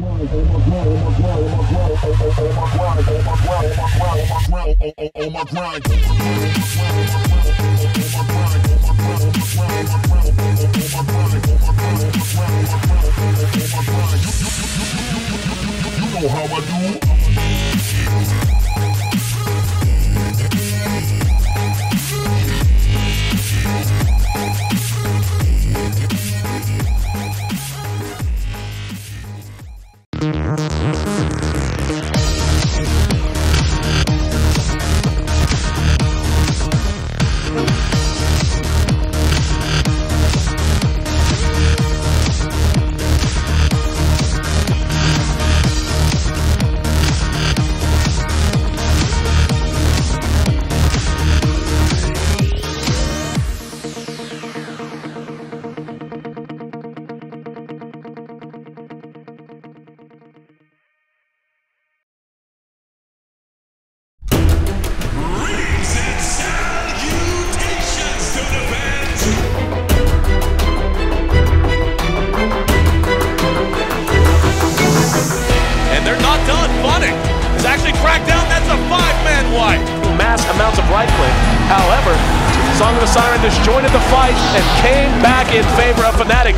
know how I do. Amounts of right click. However, Song of the Siren disjointed the fight and came back in favor of Fnatic.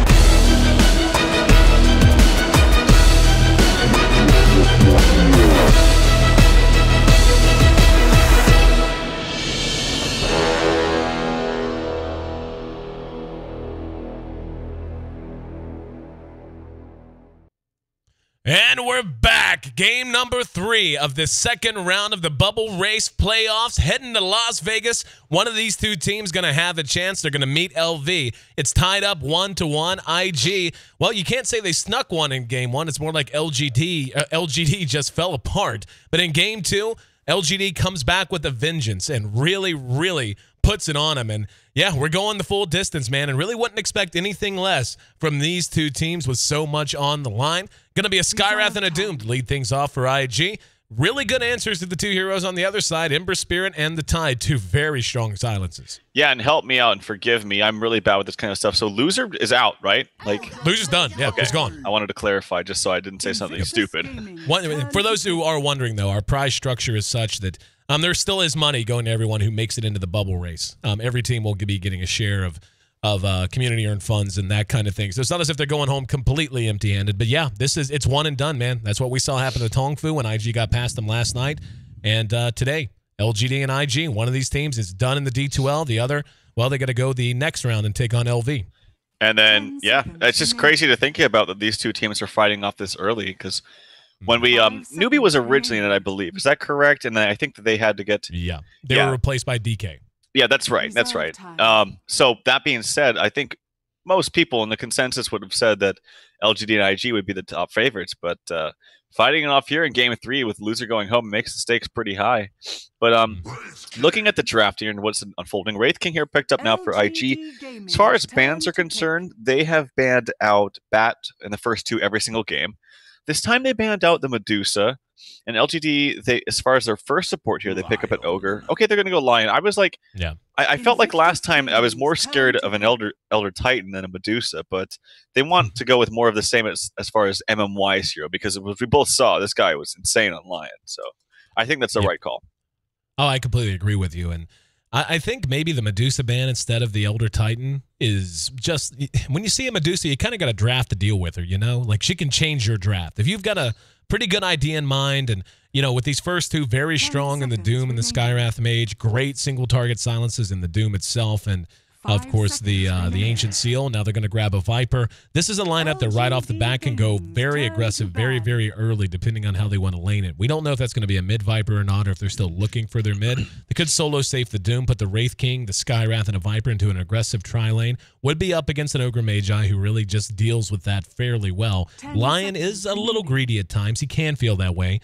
And we're back. Game number 3 of the second round of the Bubble Race playoffs. Heading to Las Vegas. One of these two teams going to have a chance. They're going to meet LV. It's tied up 1-1. IG, well, you can't say they snuck one in game 1. It's more like LGD just fell apart. But in game 2, LGD comes back with a vengeance and really puts it on them. And yeah, we're going the full distance, man, and really wouldn't expect anything less from these two teams with so much on the line. Going to be a Skywrath and a Doom to lead things off for IG. Really good answers to the two heroes on the other side, Ember Spirit and the Tide, two very strong silences. Yeah, and help me out and forgive me. I'm really bad with this kind of stuff. So Loser is out, right? Like Loser's done. Yeah, okay. He's gone. I wanted to clarify just so I didn't say something stupid. For those who are wondering, though, our prize structure is such that there still is money going to everyone who makes it into the bubble race. Every team will be getting a share of community earned funds and that kind of thing. So it's not as if they're going home completely empty-handed. But yeah, it's one and done, man. That's what we saw happen to Tongfu when IG got past them last night. And today, LGD and IG, one of these teams is done in the D2L. The other, well, they got to go the next round and take on LV. And then, yeah, it's just crazy to think about that these two teams are fighting off this early because when we Newbie was originally in it, I believe. Is that correct? And then I think that they had to get they were replaced by DK. Yeah, that's right. That's right. So that being said, I think most people in the consensus would have said that LGD and IG would be the top favorites, but fighting it off here in game 3 with Loser going home makes the stakes pretty high. But looking at the draft here and what's unfolding, Wraith King here picked up now for IG. As far as bans are concerned, they have banned out Bat in the first 2 every single game. This time they banned out the Medusa. And LGD, they, as far as their first support here, they pick up an Ogre. Okay, they're going to go Lion. I was like, I felt like last time I was more scared of an Elder Titan than a Medusa, but they want to go with more of the same as far as MMY's hero, because as we both saw, this guy was insane on Lion. So I think that's the right call. Oh, I completely agree with you. And I think maybe the Medusa ban instead of the Elder Titan is just, when you see a Medusa, you kind of got a draft to deal with her, you know? Like, she can change your draft. If you've got a pretty good idea in mind, and, you know, with these first 2, very strong in the Doom and the Skywrath Mage, great single target silences in the Doom itself, and of course the Ancient Seal. Now they're going to grab a Viper. This is a lineup that right off the bat can go very aggressive, very early, depending on how they want to lane it. We don't know if that's going to be a mid Viper or not, or if they're still looking for their mid. They could solo safe the Doom, put the Wraith King, the Skywrath, and a Viper into an aggressive tri-lane. Would be up against an Ogre Magi who really just deals with that fairly well. Lion is a little greedy at times. He can feel that way.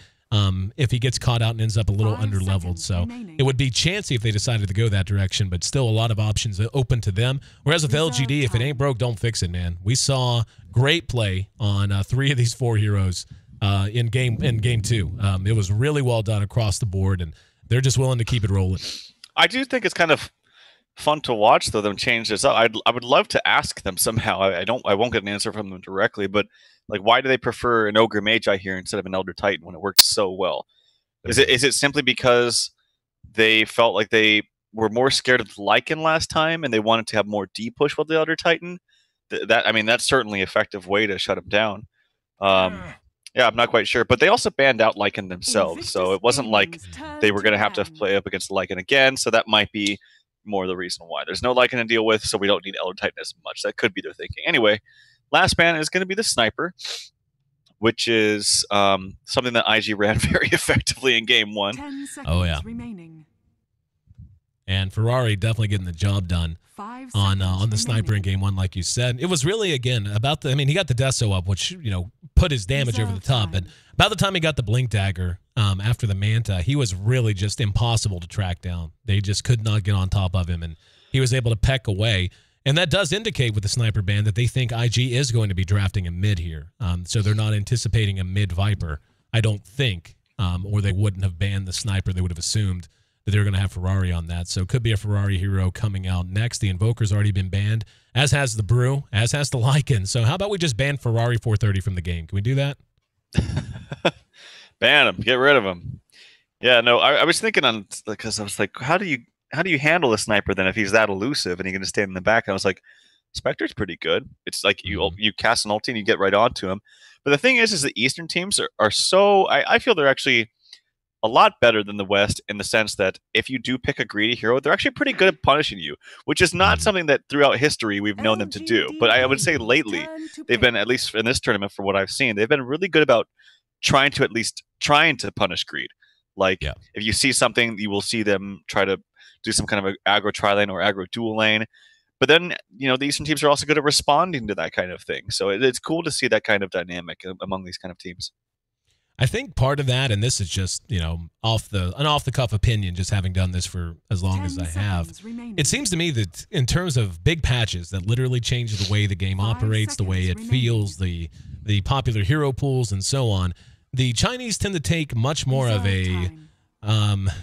If he gets caught out and ends up a little underleveled. So it would be chancy if they decided to go that direction, but still a lot of options open to them. Whereas with LGD, if it ain't broke, don't fix it, man. We saw great play on 3 of these 4 heroes in game 2. It was really well done across the board, and they're just willing to keep it rolling. I do think it's kind of fun to watch, though, them change this up. I would love to ask them somehow. I won't get an answer from them directly, but Like, why do they prefer an Ogre Magi here instead of an Elder Titan when it works so well? Is it simply because they felt like they were more scared of Lycan last time and they wanted to have more D push with the Elder Titan? I mean, that's certainly an effective way to shut him down. Yeah, I'm not quite sure. But they also banned out Lycan themselves, so it wasn't like they were going to have to play up against Lycan again, so that might be more the reason why. There's no Lycan to deal with, so we don't need Elder Titan as much. That could be their thinking. Anyway, last ban is going to be the Sniper, which is something that IG ran very effectively in Game 1. Oh, yeah. And Ferrari definitely getting the job done on the Sniper in Game 1, like you said. It was really, again, about the, I mean, he got the Deso up, which, you know, put his damage over the top. But about the time he got the Blink Dagger after the Manta, he was really just impossible to track down. They just could not get on top of him, and he was able to peck away. And that does indicate with the Sniper ban that they think IG is going to be drafting a mid here. So they're not anticipating a mid Viper, I don't think, or they wouldn't have banned the Sniper. They would have assumed that they're going to have Ferrari on that. So it could be a Ferrari hero coming out next. The Invoker's already been banned, as has the Brew, as has the Lycan. So how about we just ban Ferrari 430 from the game? Can we do that? Ban him. Get rid of him. Yeah, no, I was thinking on, because I was like, how do you handle a Sniper then if he's that elusive and he's going to stand in the back? And I was like, Spectre's pretty good. It's like you cast an ulti and you get right onto him. But the thing is the Eastern teams are so, I feel they're actually a lot better than the West in the sense that if you do pick a greedy hero, they're actually pretty good at punishing you, which is not something that throughout history we've known them to do. But I would say lately, they've been, at least in this tournament for what I've seen, they've been really good about trying to punish greed. Like, if you see something, you will see them try to do some kind of aggro tri-lane or aggro dual lane. But then, you know, the Eastern teams are also good at responding to that kind of thing. So it's cool to see that kind of dynamic among these kind of teams. I think part of that, and this is just, you know, an off-the-cuff opinion, just having done this for as long as I have, it seems to me that in terms of big patches that literally change the way the game operates, the way it feels, the popular hero pools, and so on, the Chinese tend to take much more of a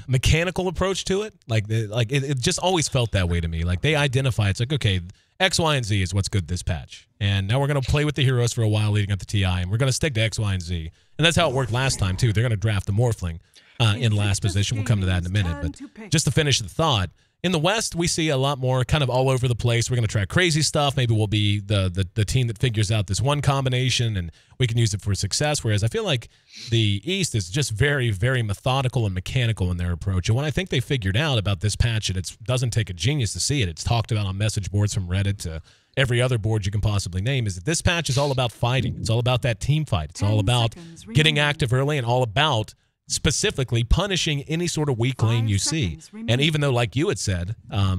mechanical approach to it. Like it just always felt that way to me. Like they identify, it's like, okay, X, Y, and Z is what's good this patch. And now we're going to play with the heroes for a while leading up to TI, and we're going to stick to X, Y, and Z. And that's how it worked last time, too. They're going to draft the Morphling in last position. We'll come to that in a minute. But just to finish the thought, in the West, we see a lot more kind of all over the place. We're going to try crazy stuff. Maybe we'll be the team that figures out this one combination, and we can use it for success. Whereas I feel like the East is just very, very methodical and mechanical in their approach. And what I think they figured out about this patch, and it doesn't take a genius to see it, it's talked about on message boards from Reddit to every other board you can possibly name, is that this patch is all about fighting. It's all about that team fight. It's all about getting active early and all about specifically punishing any sort of weak lane you see. And even though, like you had said,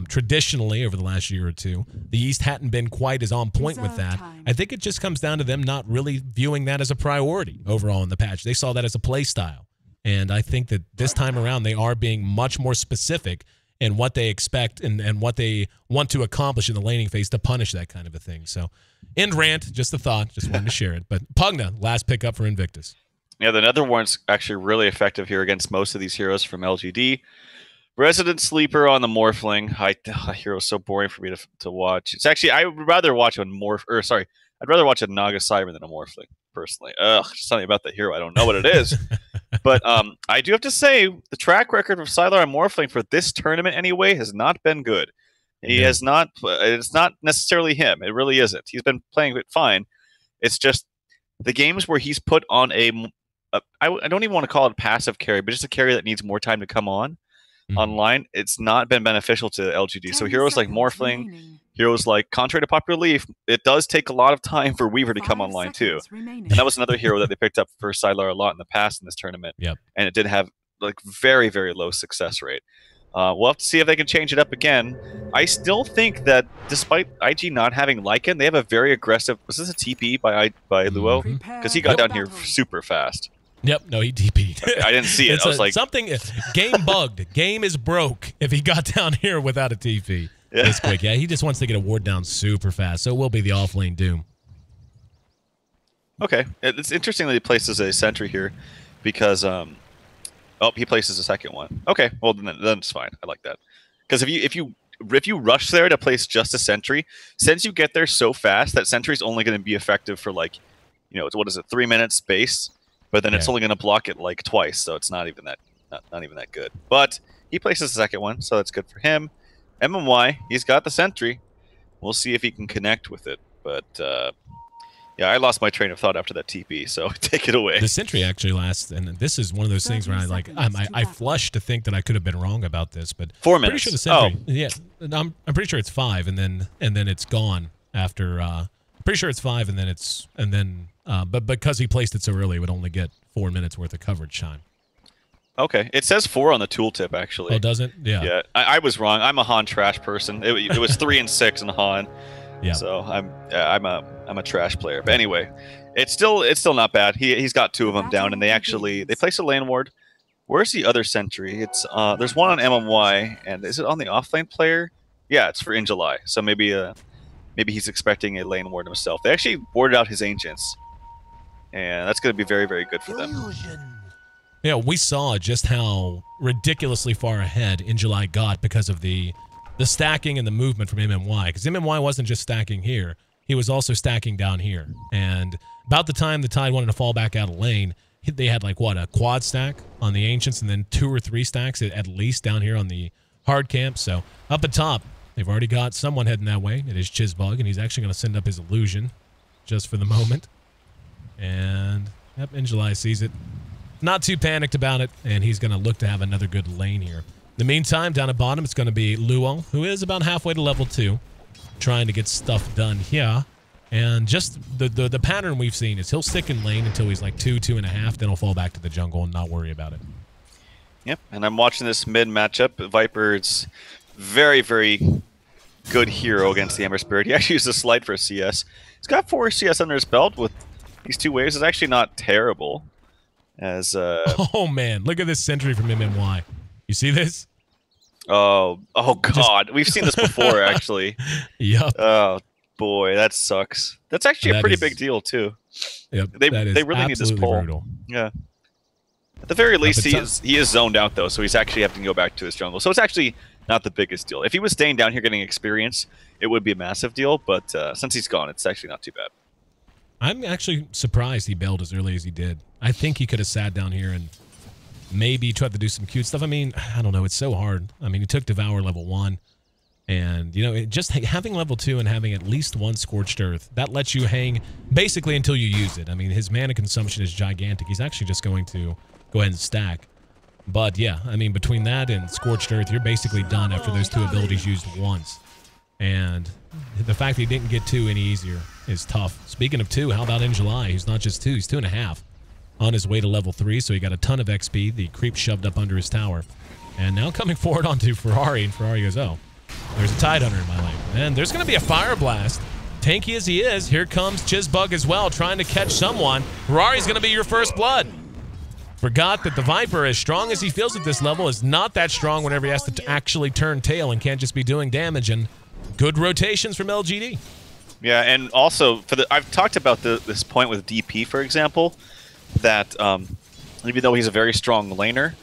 traditionally over the last year or two, the East hadn't been quite as on point with that, I think it just comes down to them not really viewing that as a priority overall in the patch. They saw that as a play style. And I think that this time around, they are being much more specific in what they expect and what they want to accomplish in the laning phase to punish that kind of a thing. So, end rant, just a thought, just wanted to share it. But Pugna, last pickup for Invictus. Yeah, the Nether Warrant's actually really effective here against most of these heroes from LGD. Resident Sleeper on the Morphling. Hero's so boring for me to watch. It's actually, I would rather watch a I'd rather watch a Naga Siren than a Morphling, personally. Just something about the hero. I don't know what it is. But I do have to say, the track record of Sylar and Morphling for this tournament anyway has not been good. He has not, it's not necessarily him. It really isn't. He's been playing it fine. It's just the games where he's put on I don't even want to call it a passive carry, but just a carry that needs more time to come on online. It's not been beneficial to LGD. So heroes like Morphling, heroes like, contrary to popular belief, it does take a lot of time for Weaver to come online too. And that was another hero that they picked up for Sylar a lot in the past in this tournament. Yep. And it did have like very, very low success rate. We'll have to see if they can change it up again. I still think that despite IG not having Lycan, they have a very aggressive. Was this a TP by Luo? Because he got down here super fast. Yep, no, he DP'd. I didn't see it. I was like, something. Game bugged. Game is broke if he got down here without a TP. This quick. Yeah, he just wants to get a ward down super fast. So it will be the off-lane Doom. Okay. It's interesting that he places a sentry here because, oh, he places a second one. Okay, well, then it's fine. I like that. Because if you rush there to place just a sentry, since you get there so fast, that sentry is only going to be effective for like, you know, it's, what is it, 3 minutes base, but then it's only going to block it like twice, so it's not even that not even that good. But he places the second one, so that's good for him. MMY, he's got the sentry. We'll see if he can connect with it, but yeah, I lost my train of thought after that TP, so take it away. The sentry actually lasts, and this is one of those things where I flush to think that I could have been wrong about this, but 4 minutes. Pretty sure the sentry, yeah, I'm pretty sure it's 5, and then it's gone after. Pretty sure it's 5, and then but because he placed it so early, it would only get 4 minutes worth of coverage time. Okay, it says 4 on the tooltip actually. Oh, does it? Yeah. Yeah, I was wrong. I'm a Han trash person. It was 3 and 6 in Han. Yeah. So I'm a trash player. But anyway, it's still not bad. He's got 2 of them down, and they place a lane ward. Where's the other sentry? It's there's one on MMY, and is it on the offlane player? Yeah, it's for in July. So maybe he's expecting a lane ward himself. They actually boarded out his ancients, and that's going to be very, very good for them. Yeah, we saw just how ridiculously far ahead in July got because of the stacking and the movement from MMY. Because MMY wasn't just stacking here, he was also stacking down here. And about the time the Tide wanted to fall back out of lane, they had like, what, a quad stack on the Ancients and then 2 or 3 stacks at least down here on the hard camp. So up at top, they've already got someone heading that way. It is Chizbug, and he's actually going to send up his illusion just for the moment. And yep, Injuly sees it. Not too panicked about it, and he's going to look to have another good lane here. In the meantime, down at bottom, it's going to be Luo, who is about halfway to level 2, trying to get stuff done here. And just the pattern we've seen is he'll stick in lane until he's like 2, 2.5, then he'll fall back to the jungle and not worry about it. Yep, and I'm watching this mid matchup. Viper's very, very good hero against the Ember Spirit. He actually used a slide for a CS. He's got 4 CS under his belt with these 2 waves. It's actually not terrible. As oh man, look at this sentry from MMY. You see this? Oh God, we've seen this before actually. Yep. Oh boy, that sucks. That's actually a pretty big deal too. Yep. They really need this pull. Brutal. Yeah. At the very least, he is zoned out though, so he's actually having to go back to his jungle. So it's actually not the biggest deal. If he was staying down here getting experience, it would be a massive deal. But since he's gone, it's actually not too bad. I'm actually surprised he bailed as early as he did. I think he could have sat down here and maybe tried to do some cute stuff. I mean, I don't know. It's so hard. I mean, he took Devour level 1. And, you know, just having level 2 and having at least 1 Scorched Earth, that lets you hang basically until you use it. I mean, his mana consumption is gigantic. He's actually just going to go ahead and stack. But, yeah, I mean, between that and Scorched Earth, you're basically done after those 2 abilities used once. And the fact that he didn't get 2 any easier is tough. Speaking of 2, how about in July? He's not just 2, he's 2.5 on his way to level 3, so he got a ton of XP. The creep shoved up under his tower. And now coming forward onto Ferrari, and Ferrari goes, oh, there's a Tide Hunter in my lane. And there's going to be a Fire Blast. Tanky as he is, here comes Chizbug as well, trying to catch someone. Ferrari's going to be your first blood. Forgot that the Viper, as strong as he feels at this level, is not that strong whenever he has to actually turn tail and can't just be doing damage. And good rotations from LGD. Yeah, and also I've talked about this point with DP, for example, that even though he's a very strong laner,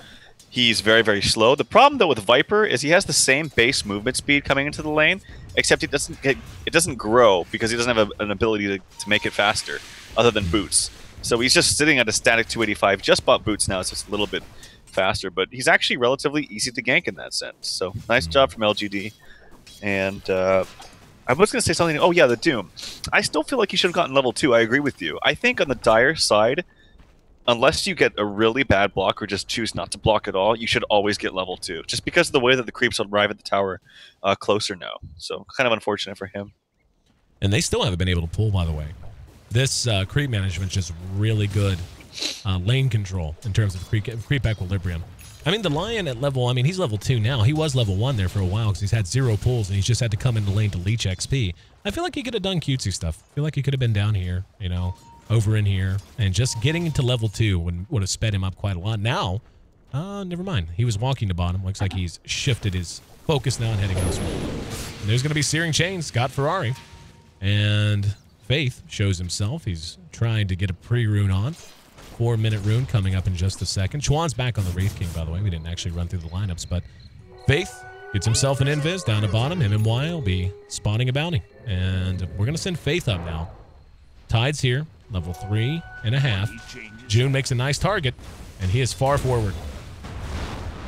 he's very, very slow. The problem though with Viper is he has the same base movement speed coming into the lane, except it doesn't grow because he doesn't have an ability to make it faster, other than boots. So he's just sitting at a static 285. Just bought boots now, so it's a little bit faster, but he's actually relatively easy to gank in that sense. So nice job from LGD. And I was going to say something. Oh, yeah, the Doom. I still feel like he should have gotten level 2. I agree with you. I think on the Dire side, unless you get a really bad block or just choose not to block at all, you should always get level 2. Just because of the way that the creeps will arrive at the tower closer now. So kind of unfortunate for him. And they still haven't been able to pull, by the way. This creep management is just really good lane control in terms of creep equilibrium. I mean, the Lion at level, I mean, he's level 2 now. He was level 1 there for a while because he's had 0 pulls and he's just had to come into lane to leech XP. I feel like he could have done cutesy stuff. I feel like he could have been down here, you know, over in here. And just getting into level 2 would have sped him up quite a lot. Now, never mind. He was walking to bottom. Looks like he's shifted his focus now and heading elsewhere. And there's going to be Searing Chains. Got Ferrari. And Faith shows himself. He's trying to get a pre-rune on. 4-minute rune coming up in just a second. Chuan's back on the Wraith King, by the way. We didn't actually run through the lineups, but Faith gets himself an invis down the bottom. MMY will be spawning a bounty. And we're going to send Faith up now. Tide's here, level 3.5. June makes a nice target, and he is far forward.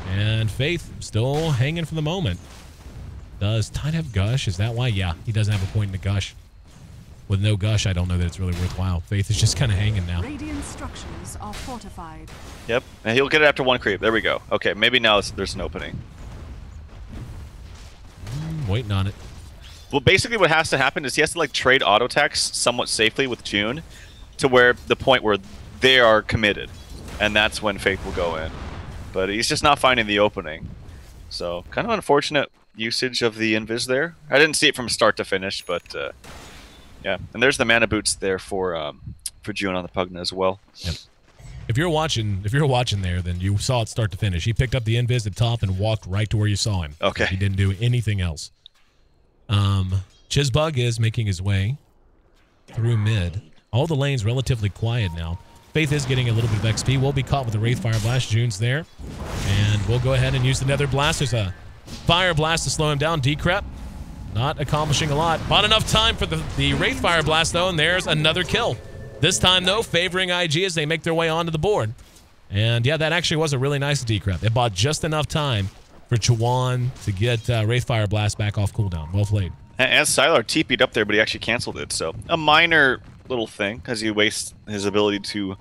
And Faith still hanging for the moment. Does Tide have Gush? Is that why? Yeah, he doesn't have a point in the Gush. With no Gush, I don't know that it's really worthwhile. Faith is just kind of hanging now. Radiant structures are fortified. Yep, and he'll get it after 1 creep. There we go. Okay, maybe now there's an opening. Waiting on it. Well, basically what has to happen is he has to like trade auto attacks somewhat safely with June to where the point where they are committed. And that's when Faith will go in. But he's just not finding the opening. So, kind of unfortunate usage of the invis there. I didn't see it from start to finish, but yeah. And there's the mana boots there for June on the Pugna as well. Yep. If you're watching there, then you saw it start to finish. He picked up the invis at top and walked right to where you saw him. Okay. He didn't do anything else. Chizbug is making his way through mid. All the lanes relatively quiet now. Faith is getting a little bit of XP. Will be caught with the Wraith Fire Blast. June's there. And we'll go ahead and use the Nether Blast. There's a Fire Blast to slow him down. Decrep not accomplishing a lot. Bought enough time for the Wraith Fire Blast, though, and there's another kill. This time, though, favoring IG as they make their way onto the board. And, yeah, that actually was a really nice decrep. It bought just enough time for Chuan to get Wraith Fire Blast back off cooldown. Well played. As Sylar TP'd up there, but he actually canceled it. So a minor little thing, because he wastes his ability to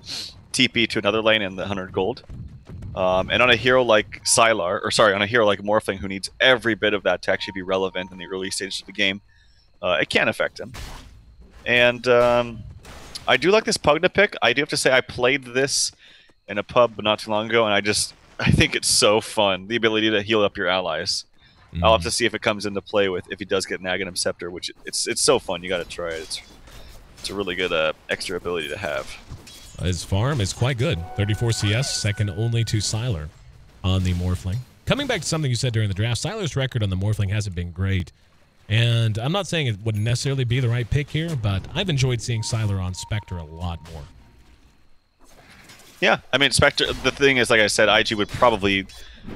TP to another lane in the 100 gold. And on a hero like Sylar, or sorry, on a hero like Morphling, who needs every bit of that to actually be relevant in the early stages of the game, it can affect him. And I do like this Pugna pick. I do have to say I played this in a pub not too long ago, and I think it's so fun, the ability to heal up your allies. I'll have to see if it comes into play with if he does get Aghanim Scepter, which it's so fun. You got to try it. It's a really good extra ability to have. His farm is quite good. 34 CS, second only to Sylar on the Morphling. Coming back to something you said during the draft, Sylar's record on the Morphling hasn't been great. And I'm not saying it would necessarily be the right pick here, but I've enjoyed seeing Sylar on Spectre a lot more. Yeah, I mean, Spectre, the thing is, like I said, IG would probably,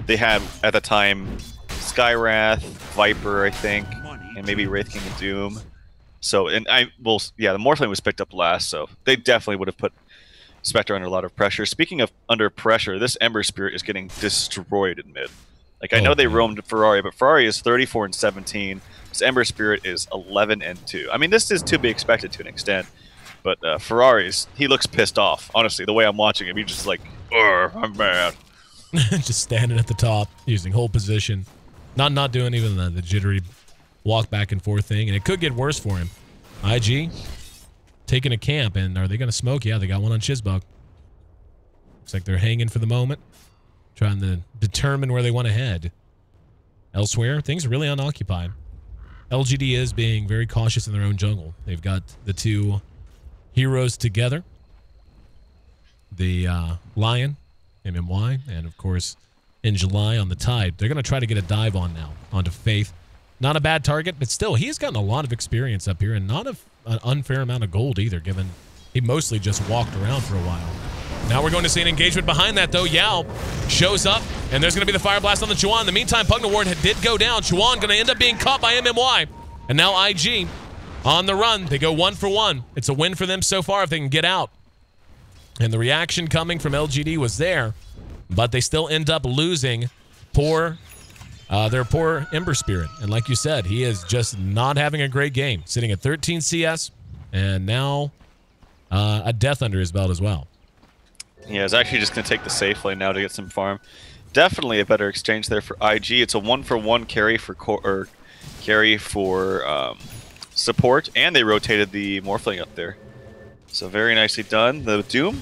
they had at the time Skywrath, Viper, I think, and maybe Wraith King of Doom. So, and the Morphling was picked up last, so they definitely would have put Spectre under a lot of pressure. Speaking of under pressure, this Ember Spirit is getting destroyed in mid. Like, I know they roamed Ferrari, but Ferrari is 34 and 17. This Ember Spirit is 11 and 2. I mean, this is to be expected to an extent, but Ferrari's, he looks pissed off. Honestly, the way I'm watching him, he's just like, I'm mad. Just standing at the top, using hold position. Not doing even the jittery walk back and forth thing, and it could get worse for him. IG taking a camp, and are they going to smoke? Yeah, they got one on Chizbug. Looks like they're hanging for the moment, trying to determine where they want to head. Elsewhere, things are really unoccupied. LGD is being very cautious in their own jungle. They've got the two heroes together. The Lion, MMY, and of course, in July on the Tide. They're going to try to get a dive on now onto Faith. Not a bad target, but still, he has gotten a lot of experience up here and not an unfair amount of gold either, given he mostly just walked around for a while. Now we're going to see an engagement behind that, though. Yao shows up, and there's going to be the Fire Blast on the Chuan. In the meantime, Pugna Ward did go down. Chuan going to end up being caught by MMY. And now IG on the run. They go 1 for 1. It's a win for them so far if they can get out. And the reaction coming from LGD was there, but they still end up losing their poor Ember Spirit. And like you said, he is just not having a great game. Sitting at 13 CS, and now a death under his belt as well. Yeah, he's actually just going to take the safe lane now to get some farm. Definitely a better exchange there for IG. It's a 1-for-1 carry for support, and they rotated the Morphling up there. So very nicely done. The Doom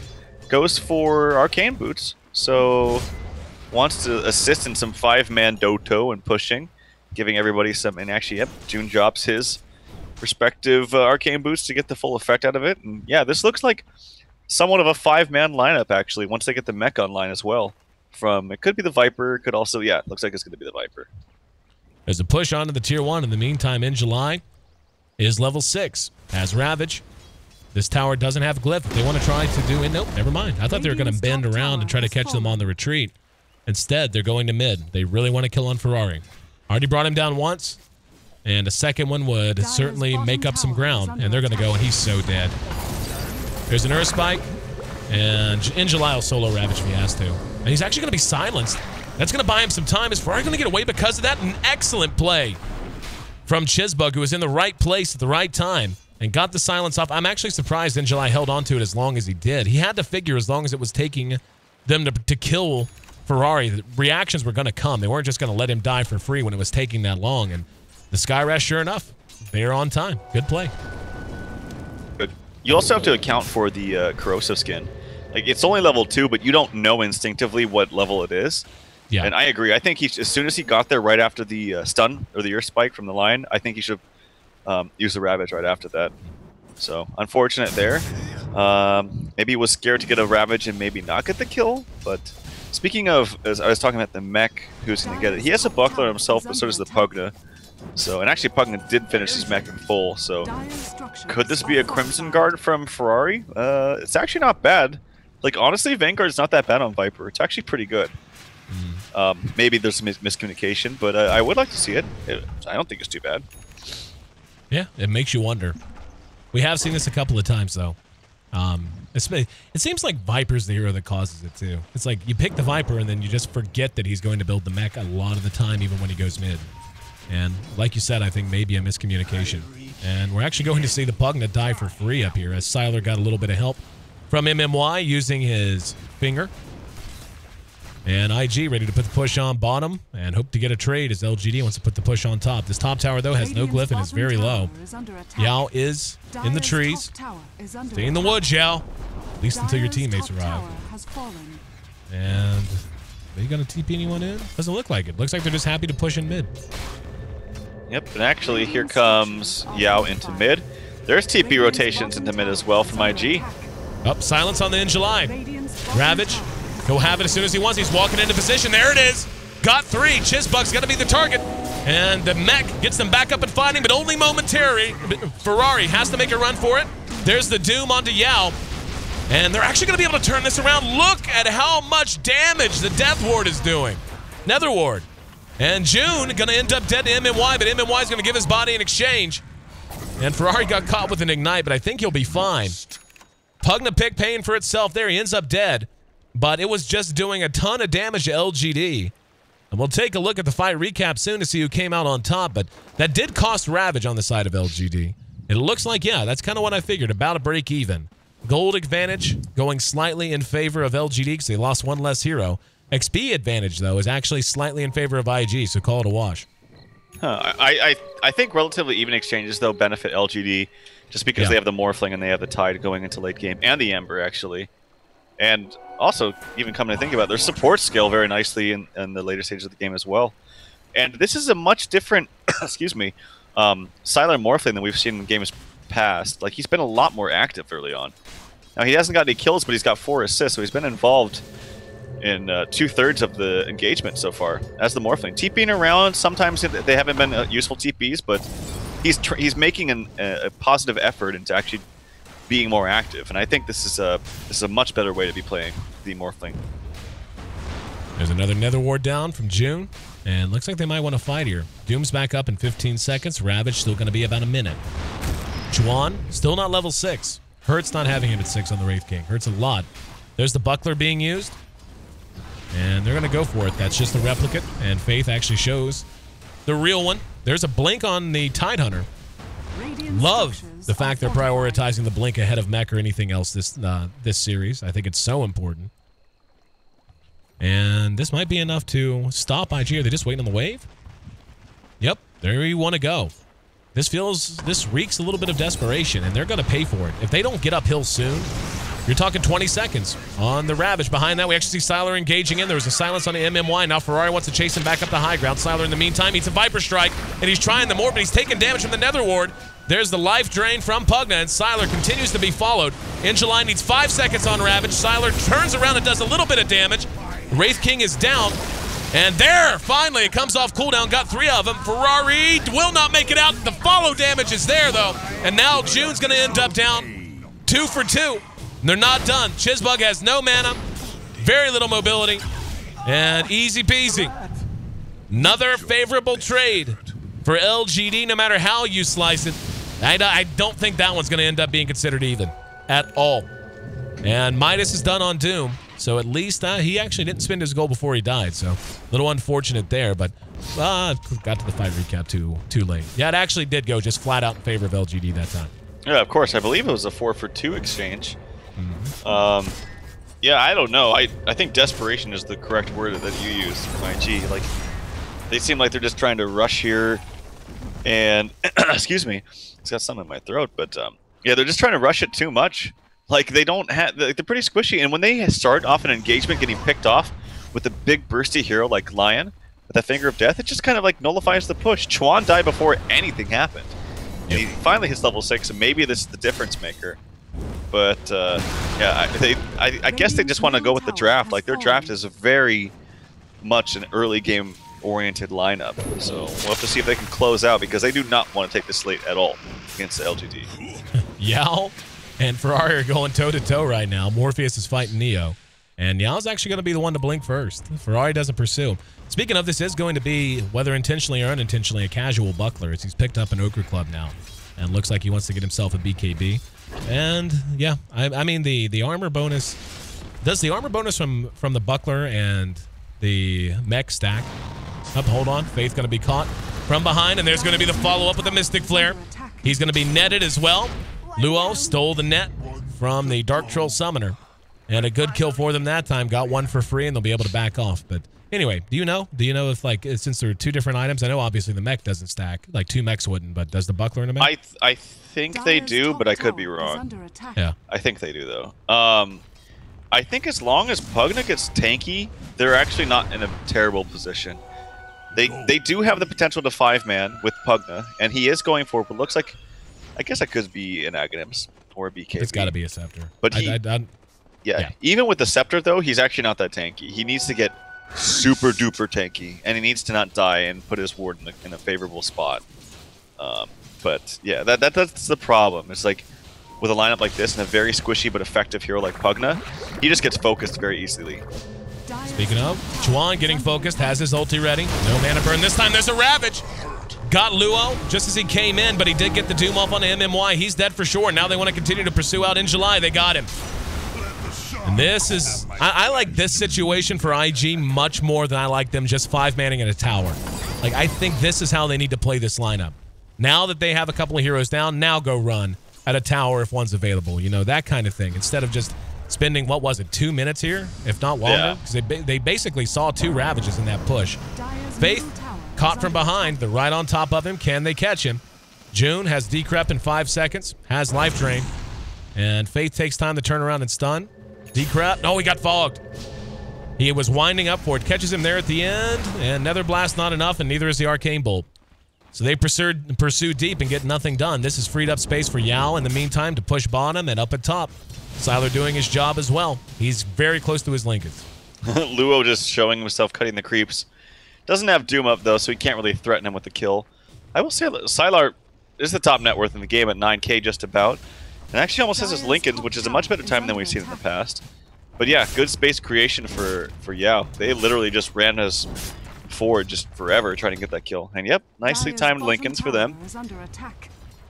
goes for Arcane Boots, so wants to assist in some 5-man Doto and pushing, giving everybody some. And actually, yep, June drops his respective Arcane Boots to get the full effect out of it. And yeah, this looks like somewhat of a 5-man lineup, actually, once they get the mech online as well. It could be the Viper, it could also, yeah, it looks like it's going to be the Viper. There's a push onto the Tier 1. In the meantime, in July is level 6. Has Ravage. This tower doesn't have Glyph. They want to try to do it. Nope, never mind. I thought they were going to bend around and try to catch them on the retreat. Instead, they're going to mid. They really want to kill on Ferrari. Already brought him down once, and a second one would certainly make up some ground. And they're going to go, and he's so dead. There's an Earth Spike. And in July, will solo Ravage if he has to. And he's actually going to be silenced. That's going to buy him some time. Is Ferrari going to get away because of that? An excellent play from Chizbug, who was in the right place at the right time and got the silence off. I'm actually surprised in July held on to it as long as he did. He had to figure as long as it was taking them to kill Ferrari, the reactions were going to come. They weren't just going to let him die for free when it was taking that long. And the Skyrash, sure enough, they are on time. Good play. Good. You also have to account for the corrosive skin. Like, it's only level 2, but you don't know instinctively what level it is. Yeah. And I agree. I think as soon as he got there right after the stun or the Earth Spike from the line, I think he should use the Ravage right after that. So, unfortunate there. Maybe he was scared to get a Ravage and maybe not get the kill. But speaking of, as I was talking about the mech who's going to get it, he has a buckler himself, but so does the Pugna. So, and actually Pugna did finish his mech in full. So, could this be a Crimson Guard from Ferrari? It's actually not bad. Like, honestly, Vanguard's not that bad on Viper. It's actually pretty good. Maybe there's some miscommunication, but I would like to see it. I don't think it's too bad. Yeah, it makes you wonder. We have seen this a couple of times, though. It seems like Viper's the hero that causes it, too. It's like you pick the Viper, and then you just forget that he's going to build the mech a lot of the time, even when he goes mid. And like you said, I think maybe a miscommunication. And we're actually going to see the Pugna die for free up here, as Siler got a little bit of help from MMY using his finger. And IG ready to put the push on bottom and hope to get a trade as LGD wants to put the push on top. This top tower, though, has no glyph and is very low. Yao is in the trees. Stay in the woods, Yao. At least until your teammates arrive. And are you going to TP anyone in? Doesn't look like it. Looks like they're just happy to push in mid. Yep, and actually here comes Yao into mid. There's TP rotations into mid as well from IG. Up, silence on the in July. Ravage. He'll have it as soon as he wants. He's walking into position. There it is. Got 3. Chizbug's going to be the target. And the mech gets them back up and fighting, but only momentarily. Ferrari has to make a run for it. There's the Doom onto Yao. And they're actually going to be able to turn this around. Look at how much damage the Death Ward is doing. Nether Ward. And June going to end up dead to MMY, but MMY is going to give his body in exchange. And Ferrari got caught with an Ignite, but I think he'll be fine. Pugna pick paying for itself there. He ends up dead. But it was just doing a ton of damage to LGD. And we'll take a look at the fight recap soon to see who came out on top. But that did cost Ravage on the side of LGD. It looks like, yeah, that's kind of what I figured. About a break even. Gold advantage going slightly in favor of LGD because they lost one less hero. XP advantage, though, is actually slightly in favor of IG, so call it a wash. I think relatively even exchanges, though, benefit LGD just because they have the Morphling and they have the Tide going into late game. And the Ember, actually. And also, even coming to think about it, their support scale very nicely in the later stages of the game as well. And this is a much different, excuse me, Siler Morphling than we've seen in games past. Like, he's been a lot more active early on. Now, he hasn't got any kills, but he's got 4 assists, so he's been involved in 2/3 of the engagement so far as the Morphling. TPing around, sometimes they haven't been useful TPs, but he's making a positive effort into actually being more active, and I think this is a much better way to be playing the Morphling. There's another Nether Ward down from June, and looks like they might want to fight here. Doom's back up in 15 seconds. Ravage still going to be about a minute. Juan still not level 6. Hurts not having him at 6 on the Wraith King. Hurts a lot. There's the Buckler being used, and they're going to go for it. That's just the replicate, and Faith actually shows the real one. There's a blink on the Tidehunter. Love the fact they're prioritizing the blink ahead of mech or anything else this series. I think it's so important. And this might be enough to stop IG. Are they just waiting on the wave? Yep, there you want to go. This reeks a little bit of desperation, and they're going to pay for it. If they don't get uphill soon, you're talking 20 seconds on the Ravage. Behind that, we actually see Siler engaging in. There was a silence on the MMY. Now Ferrari wants to chase him back up the high ground. Siler, in the meantime, eats a Viper Strike, and he's trying the more, but he's taking damage from the Nether Ward. There's the life drain from Pugna, and Siler continues to be followed. Injuly needs 5 seconds on Ravage. Siler turns around and does a little bit of damage. Wraith King is down. And there, finally, it comes off cooldown. Got 3 of them. Ferrari will not make it out. The follow damage is there, though. And now June's going to end up down 2 for 2. They're not done. Chizbug has no mana, very little mobility, and easy peasy. Another favorable trade for LGD, no matter how you slice it. I don't think that one's going to end up being considered even at all. And Midas is done on Doom. So at least he actually didn't spend his gold before he died. So a little unfortunate there, but got to the fight recap too late. Yeah, it actually did go just flat out in favor of LGD that time. Yeah, of course. I believe it was a 4-for-2 exchange. Yeah, I don't know. I think desperation is the correct word that you used from IG. Like, they seem like they're just trying to rush here, and excuse me, it's got something in my throat. But yeah, they're just trying to rush it too much. Like, they don't have. They're pretty squishy, and when they start off an engagement getting picked off with a big bursty hero like Lion with a Finger of Death, it just kind of like nullifies the push. Chuan died before anything happened. And he finally hits level 6, and maybe this is the difference maker. But yeah, I guess they just want to go with the draft. Like, their draft is very much an early game oriented lineup. So we'll have to see if they can close out, because they do not want to take this slate at all against the LGD. Yao and Ferrari are going toe-to-toe right now. Morpheus is fighting Neo. And Yao's actually going to be the one to blink first. Ferrari doesn't pursue. Speaking of, this is going to be, whether intentionally or unintentionally, a casual buckler, as he's picked up an Ochre Club now. And looks like he wants to get himself a BKB. And, yeah, I mean, the armor bonus... Does the armor bonus from the buckler and the mech stack? Up, hold on. Faith going to be caught from behind, and there's going to be the follow-up with the Mystic Flare. He's going to be netted as well. Luo stole the net from the Dark Troll Summoner. And a good kill for them that time. Got one for free, and they'll be able to back off. But anyway, do you know if, like, since there are two different items, I know obviously the mech doesn't stack. Like, two mechs wouldn't, but does the buckler and a mech? I think they do, but I could be wrong. Yeah. I think they do, though. I think as long as Pugna gets tanky, they're actually not in a terrible position. They do have the potential to 5-man with Pugna, and he is going for what looks like, I guess it could be an Aghanims or a BKB. It's got to be a Scepter. But yeah, even with the Scepter, though, he's actually not that tanky. He needs to get super duper tanky, and he needs to not die and put his ward in a favorable spot. But yeah, that's the problem. It's like, with a lineup like this and a very squishy but effective hero like Pugna, he just gets focused very easily. Speaking of, Chuan getting focused, has his ulti ready. No mana burn this time. There's a Ravage. Got Luo just as he came in, but he did get the Doom off on the MMY. He's dead for sure. Now they want to continue to pursue out in July. They got him. And this is... I like this situation for IG much more than I like them just 5-manning at a tower. Like, I think this is how they need to play this lineup. Now that they have a couple of heroes down, now go run at a tower if one's available. You know, that kind of thing. Instead of just spending, what was it, 2 minutes here? If not longer? Because they basically saw 2 Ravages in that push. Faith caught from behind. They're right on top of him. Can they catch him? June has decrep in 5 seconds. Has life drain. And Faith takes time to turn around and stun. Decrep. Oh, he got fogged. He was winding up for it. Catches him there at the end. And Nether Blast not enough, and neither is the Arcane Bolt. So they pursue deep and get nothing done. This has freed up space for Yao in the meantime to push bottom and up at top. Sylar doing his job as well. He's very close to his Linkens. Luo just showing himself cutting the creeps. Doesn't have Doom up, though, so he can't really threaten him with the kill. I will say that Sylar is the top net worth in the game at 9k just about. And actually almost has his Linkens, which is a much better time than we've seen in the past. But yeah, good space creation for Yao. They literally just ran us forward just forever trying to get that kill. And yep, nicely timed Linkens for them.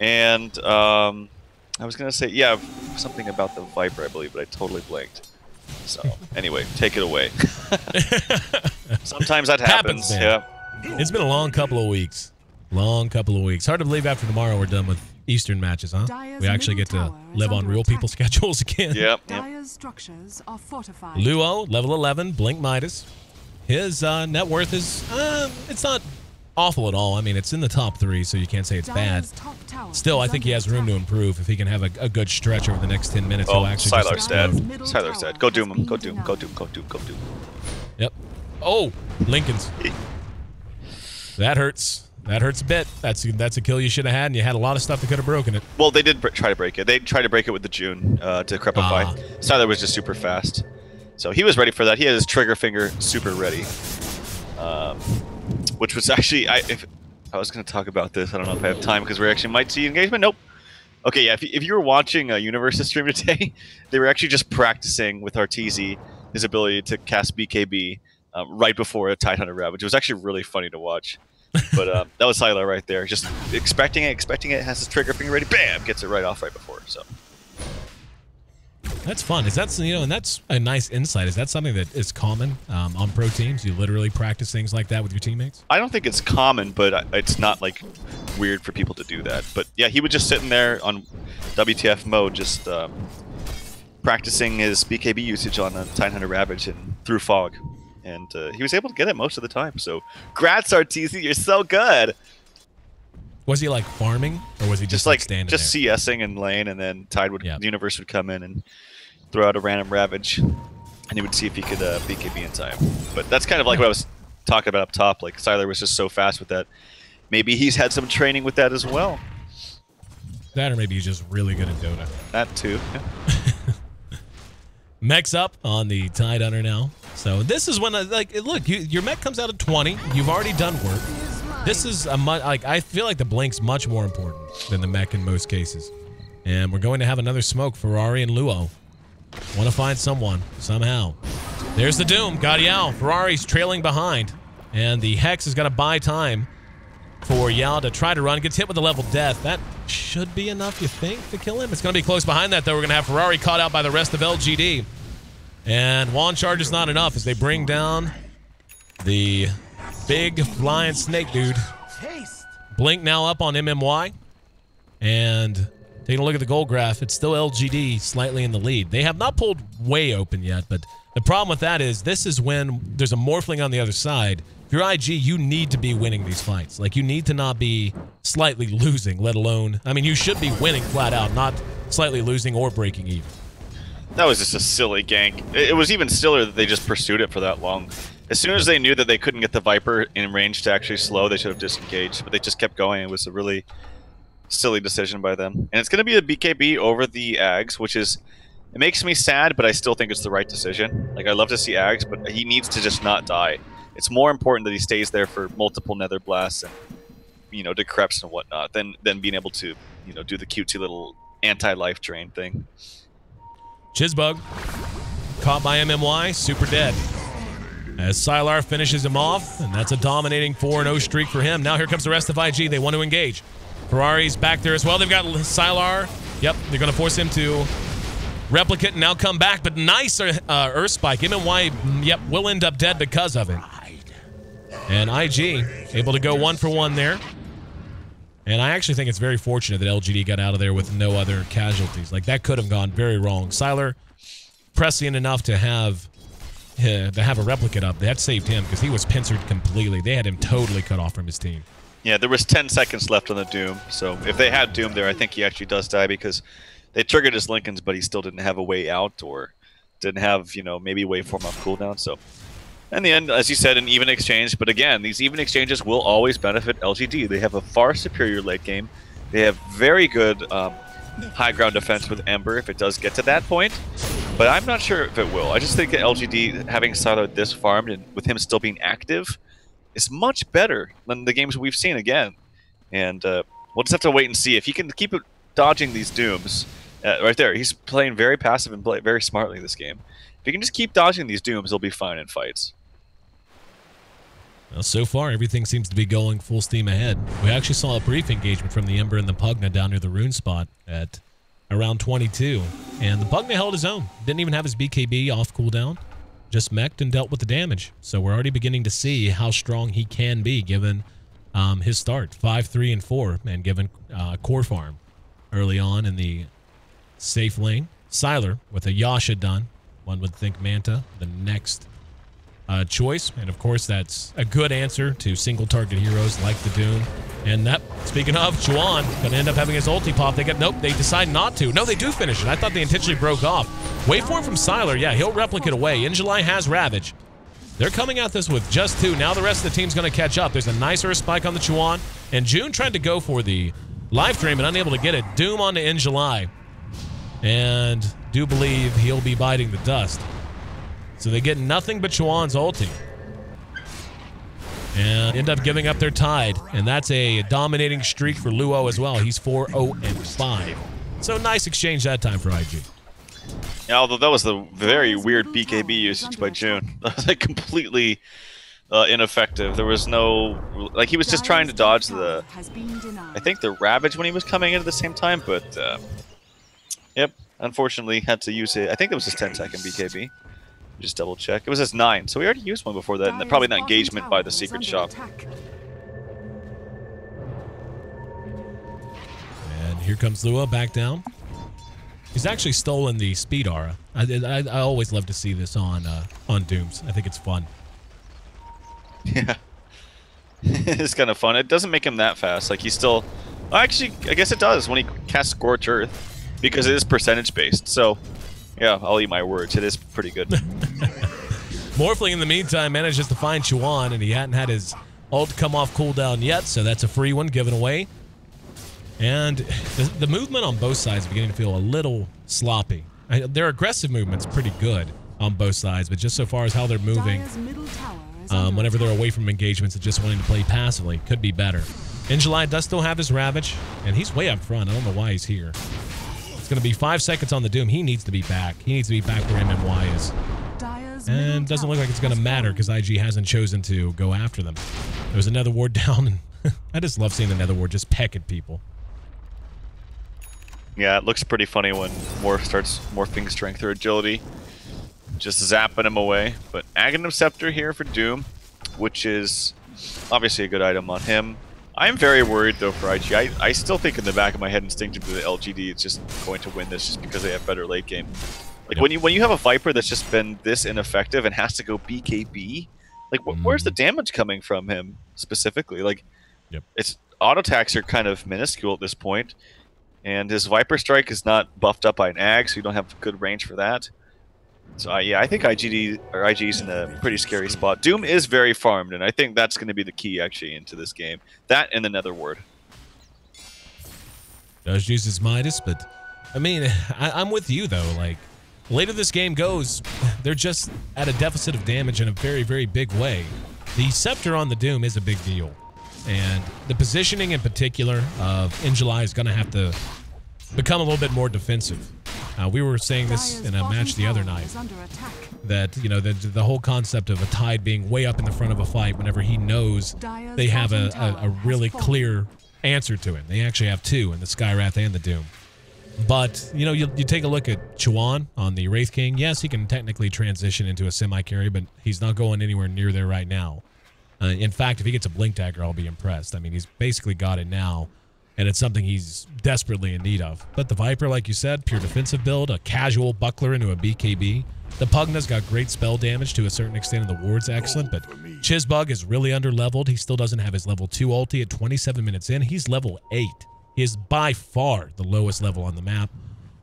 And I was going to say, yeah, something about the Viper, I believe, but I totally blanked. So anyway, take it away. Sometimes that happens. Yeah. It's been a long couple of weeks. Long couple of weeks. Hard to believe after tomorrow we're done with Eastern matches, huh? We actually get to live on real people's schedules again. Yep. Luo, level 11, Blink Midas. His net worth is, it's not awful at all. I mean, it's in the top 3, so you can't say it's bad. Still, I think he has room to improve. If he can have a good stretch over the next 10 minutes, he'll actually Sylar's dead. Sylar's dead. Go Doom him. Go Doom. Go Doom. Go Doom. Go Doom. Yep. Oh, Linkens. That hurts. That hurts a bit. That's a kill you should have had, and you had a lot of stuff that could have broken it. Well, they did try to break it. They tried to break it with the June to crepify. Sylar was just super fast. So he was ready for that. He had his trigger finger super ready. Which was actually... if I was going to talk about this. I don't know if I have time because we actually might see engagement. Nope. Okay, yeah. If you were watching Universe's stream today, they were actually just practicing with Arteezy his ability to cast BKB right before a Tidehunter Ravage. It was actually really funny to watch. But that was Sylar right there. Just expecting it, has his trigger finger ready. Bam! Gets it right off right before. So That's fun. Is that, you know, and that's a nice insight. Is that something that is common on pro teams? You literally practice things like that with your teammates? I don't think it's common, but it's not like weird for people to do that. But yeah, he would just sit in there on WTF mode, just practicing his BKB usage on a Tidehunter Ravage and through fog. And he was able to get it most of the time. So, grats, RTZ, you're so good. Was he like farming, or was he just like standing just there? CSing in lane, and then Tide would, the universe would come in and throw out a random Ravage, and he would see if he could BKB in time. But that's kind of like what I was talking about up top. Like Sylar was just so fast with that. Maybe he's had some training with that as well. That, or maybe he's just really good at Dota. That too. Yeah. Mech's up on the Tidehunter now. So this is when, like, look, your mech comes out at 20. You've already done work. This is a like, I feel like the Blink's much more important than the mech in most cases. And we're going to have another smoke. Ferrari and Luo want to find someone somehow. There's the Doom. Got Yao. Ferrari's trailing behind. And the Hex is going to buy time for Yao to try to run. Gets hit with a level death. That should be enough, you think, to kill him? It's going to be close behind that, though. We're going to have Ferrari caught out by the rest of LGD. And wand charge is not enough as they bring down the big flying snake dude. Blink now up on MMY. And taking a look at the goal graph, it's still LGD slightly in the lead. They have not pulled way open yet, but the problem with that is this is when there's a Morphling on the other side. If you're IG, you need to be winning these fights. Like, you need to not be slightly losing, let alone... I mean, you should be winning flat out, not slightly losing or breaking even. That was just a silly gank. It was even sillier that they just pursued it for that long. As soon as they knew that they couldn't get the Viper in range to actually slow, they should have disengaged. But they just kept going. It was a really silly decision by them. And it's going to be a BKB over the Ags, which is... It makes me sad, but I still think it's the right decision. Like, I love to see Ags, but he needs to just not die. It's more important that he stays there for multiple Nether Blasts and, you know, decreps and whatnot than being able to, you know, do the cutesy little anti-life drain thing. Chizbug, caught by MMY, super dead. As Sylar finishes him off, and that's a dominating 4-0 streak for him. Now here comes the rest of IG. They want to engage. Ferrari's back there as well. They've got Sylar. Yep, they're going to force him to replicate and now come back, but nice Earth Spike. MMY, yep, will end up dead because of it. And IG able to go 1 for 1 there. And I actually think it's very fortunate that LGD got out of there with no other casualties. Like, that could have gone very wrong. Sylar prescient enough to have a replicate up. That saved him because he was pincered completely. They had him totally cut off from his team. Yeah, there was 10 seconds left on the Doom. So if they had Doom there, I think he actually does die because they triggered his Lincolns, but he still didn't have a way out or didn't have, you know, maybe waveform off cooldown. So in the end, as you said, an even exchange. But again, these even exchanges will always benefit LGD. They have a far superior late game. They have very good high ground defense with Ember if it does get to that point. But I'm not sure if it will. I just think that LGD, having Sylar this farmed and with him still being active, is much better than the games we've seen again. And we'll just have to wait and see. If he can keep dodging these Dooms, right there, he's playing very passive and very smartly this game. If he can just keep dodging these Dooms, he'll be fine in fights. Well, so far, everything seems to be going full steam ahead. We actually saw a brief engagement from the Ember and the Pugna down near the rune spot at around 22. And the Pugna held his own. Didn't even have his BKB off cooldown. Just mech'd and dealt with the damage. So we're already beginning to see how strong he can be given his start. 5, 3, and 4, and given core farm early on in the safe lane. Sylar with a Yasha done. One would think Manta, the next choice. And of course, that's a good answer to single target heroes like the Doom. And that, speaking of, Chuan gonna end up having his ulti pop. Nope, they decide not to. No, they do finish it. I thought they intentionally broke off. Waveform from Sylar, yeah, he'll replicate away. In July has Ravage. They're coming at this with just 2. Now the rest of the team's gonna catch up. There's a nice Earth Spike on the Chuan. And June tried to go for the live stream and unable to get it. Doom onto In July. And do believe he'll be biting the dust. So they get nothing but Chuan's ulti. And end up giving up their Tide. And that's a dominating streak for Luo as well. He's 4-0-5. So nice exchange that time for IG. Yeah, although that was a very weird BKB usage by June. That was like completely ineffective. There was no... Like, he was just trying to dodge the... I think the Ravage when he was coming in at the same time, but... Yep. Unfortunately, had to use it. I think it was his 10-second BKB. Just double check. It was his 9, so we already used one before that, and probably not engagement by the secret shop. And here comes Lua back down. He's actually stolen the speed aura. I always love to see this on Dooms. I think it's fun. Yeah. It's kind of fun. It doesn't make him that fast. Like, he's still... Actually, I guess it does when he casts Scorch Earth, because it is percentage-based. So, yeah, I'll eat my words. It is pretty good. Morphling, in the meantime, manages to find Chuan, and he hadn't had his ult come off cooldown yet, so that's a free one given away. And the movement on both sides is beginning to feel a little sloppy. Their aggressive movement's pretty good on both sides, but just so far as how they're moving, whenever they're away from engagements and just wanting to play passively, could be better. In July does still have his Ravage, and he's way up front. I don't know why he's here. It's going to be 5 seconds on the Doom. He needs to be back. He needs to be back where MMY is. And doesn't look like it's going to matter because IG hasn't chosen to go after them. There's another ward down, and I just love seeing the Nether Ward just peck at people. Yeah, it looks pretty funny when Morph starts morphing strength or agility. Just zapping him away. But Aghanim Scepter here for Doom, which is obviously a good item on him. I'm very worried, though, for IG. I still think in the back of my head instinctively that LGD is just going to win this just because they have better late game. Like, when you have a Viper that's just been this ineffective and has to go BKB, like, where's the damage coming from him, specifically? Like, it's auto attacks are kind of minuscule at this point. And his Viper Strike is not buffed up by an Ag, so you don't have good range for that. So, yeah, I think IG's in a pretty scary spot. Doom is very farmed, and I think that's going to be the key, actually, into this game. That and the Nether Ward. Does use his Midas, but, I mean, I'm with you, though. Like, the later this game goes, they're just at a deficit of damage in a very, very big way. The Scepter on the Doom is a big deal. And the positioning in particular of Injuly is going to have to become a little bit more defensive. We were saying this in a match the other night, that, you know, the whole concept of a Tide being way up in the front of a fight whenever he knows they have a really clear answer to it. They actually have two in the Skywrath and the Doom. But, you know, you take a look at Chuan on the Wraith King. Yes, he can technically transition into a semi-carry, but he's not going anywhere near there right now. In fact, if he gets a Blink Dagger, I'll be impressed. I mean, he's basically got it now, and it's something he's desperately in need of. But the Viper, like you said, pure defensive build, a casual buckler into a BKB. The Pugna's got great spell damage to a certain extent, and the ward's excellent, but Chizbug is really under-leveled. He still doesn't have his level 2 ulti at 27 minutes in. He's level 8. He is by far the lowest level on the map.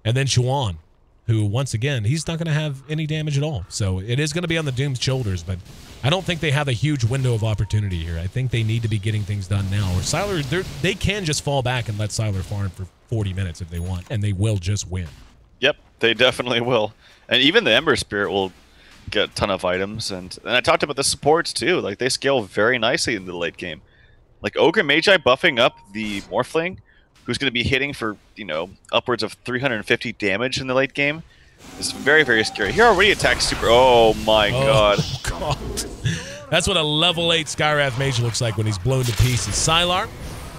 And then Chuan, who, once again, he's not going to have any damage at all. So it is going to be on the Doom's shoulders, but I don't think they have a huge window of opportunity here. I think they need to be getting things done now. Or Sylar, they can just fall back and let Sylar farm for 40 minutes if they want, and they will just win. Yep, they definitely will. And even the Ember Spirit will get a ton of items. And I talked about the supports, too. Like, they scale very nicely into the late game. Like, Ogre Magi buffing up the Morphling, who's going to be hitting for, you know, upwards of 350 damage in the late game. It's very, very scary. He already attacks super... Oh, my God. That's what a level 8 Skywrath Mage looks like when he's blown to pieces. Sylar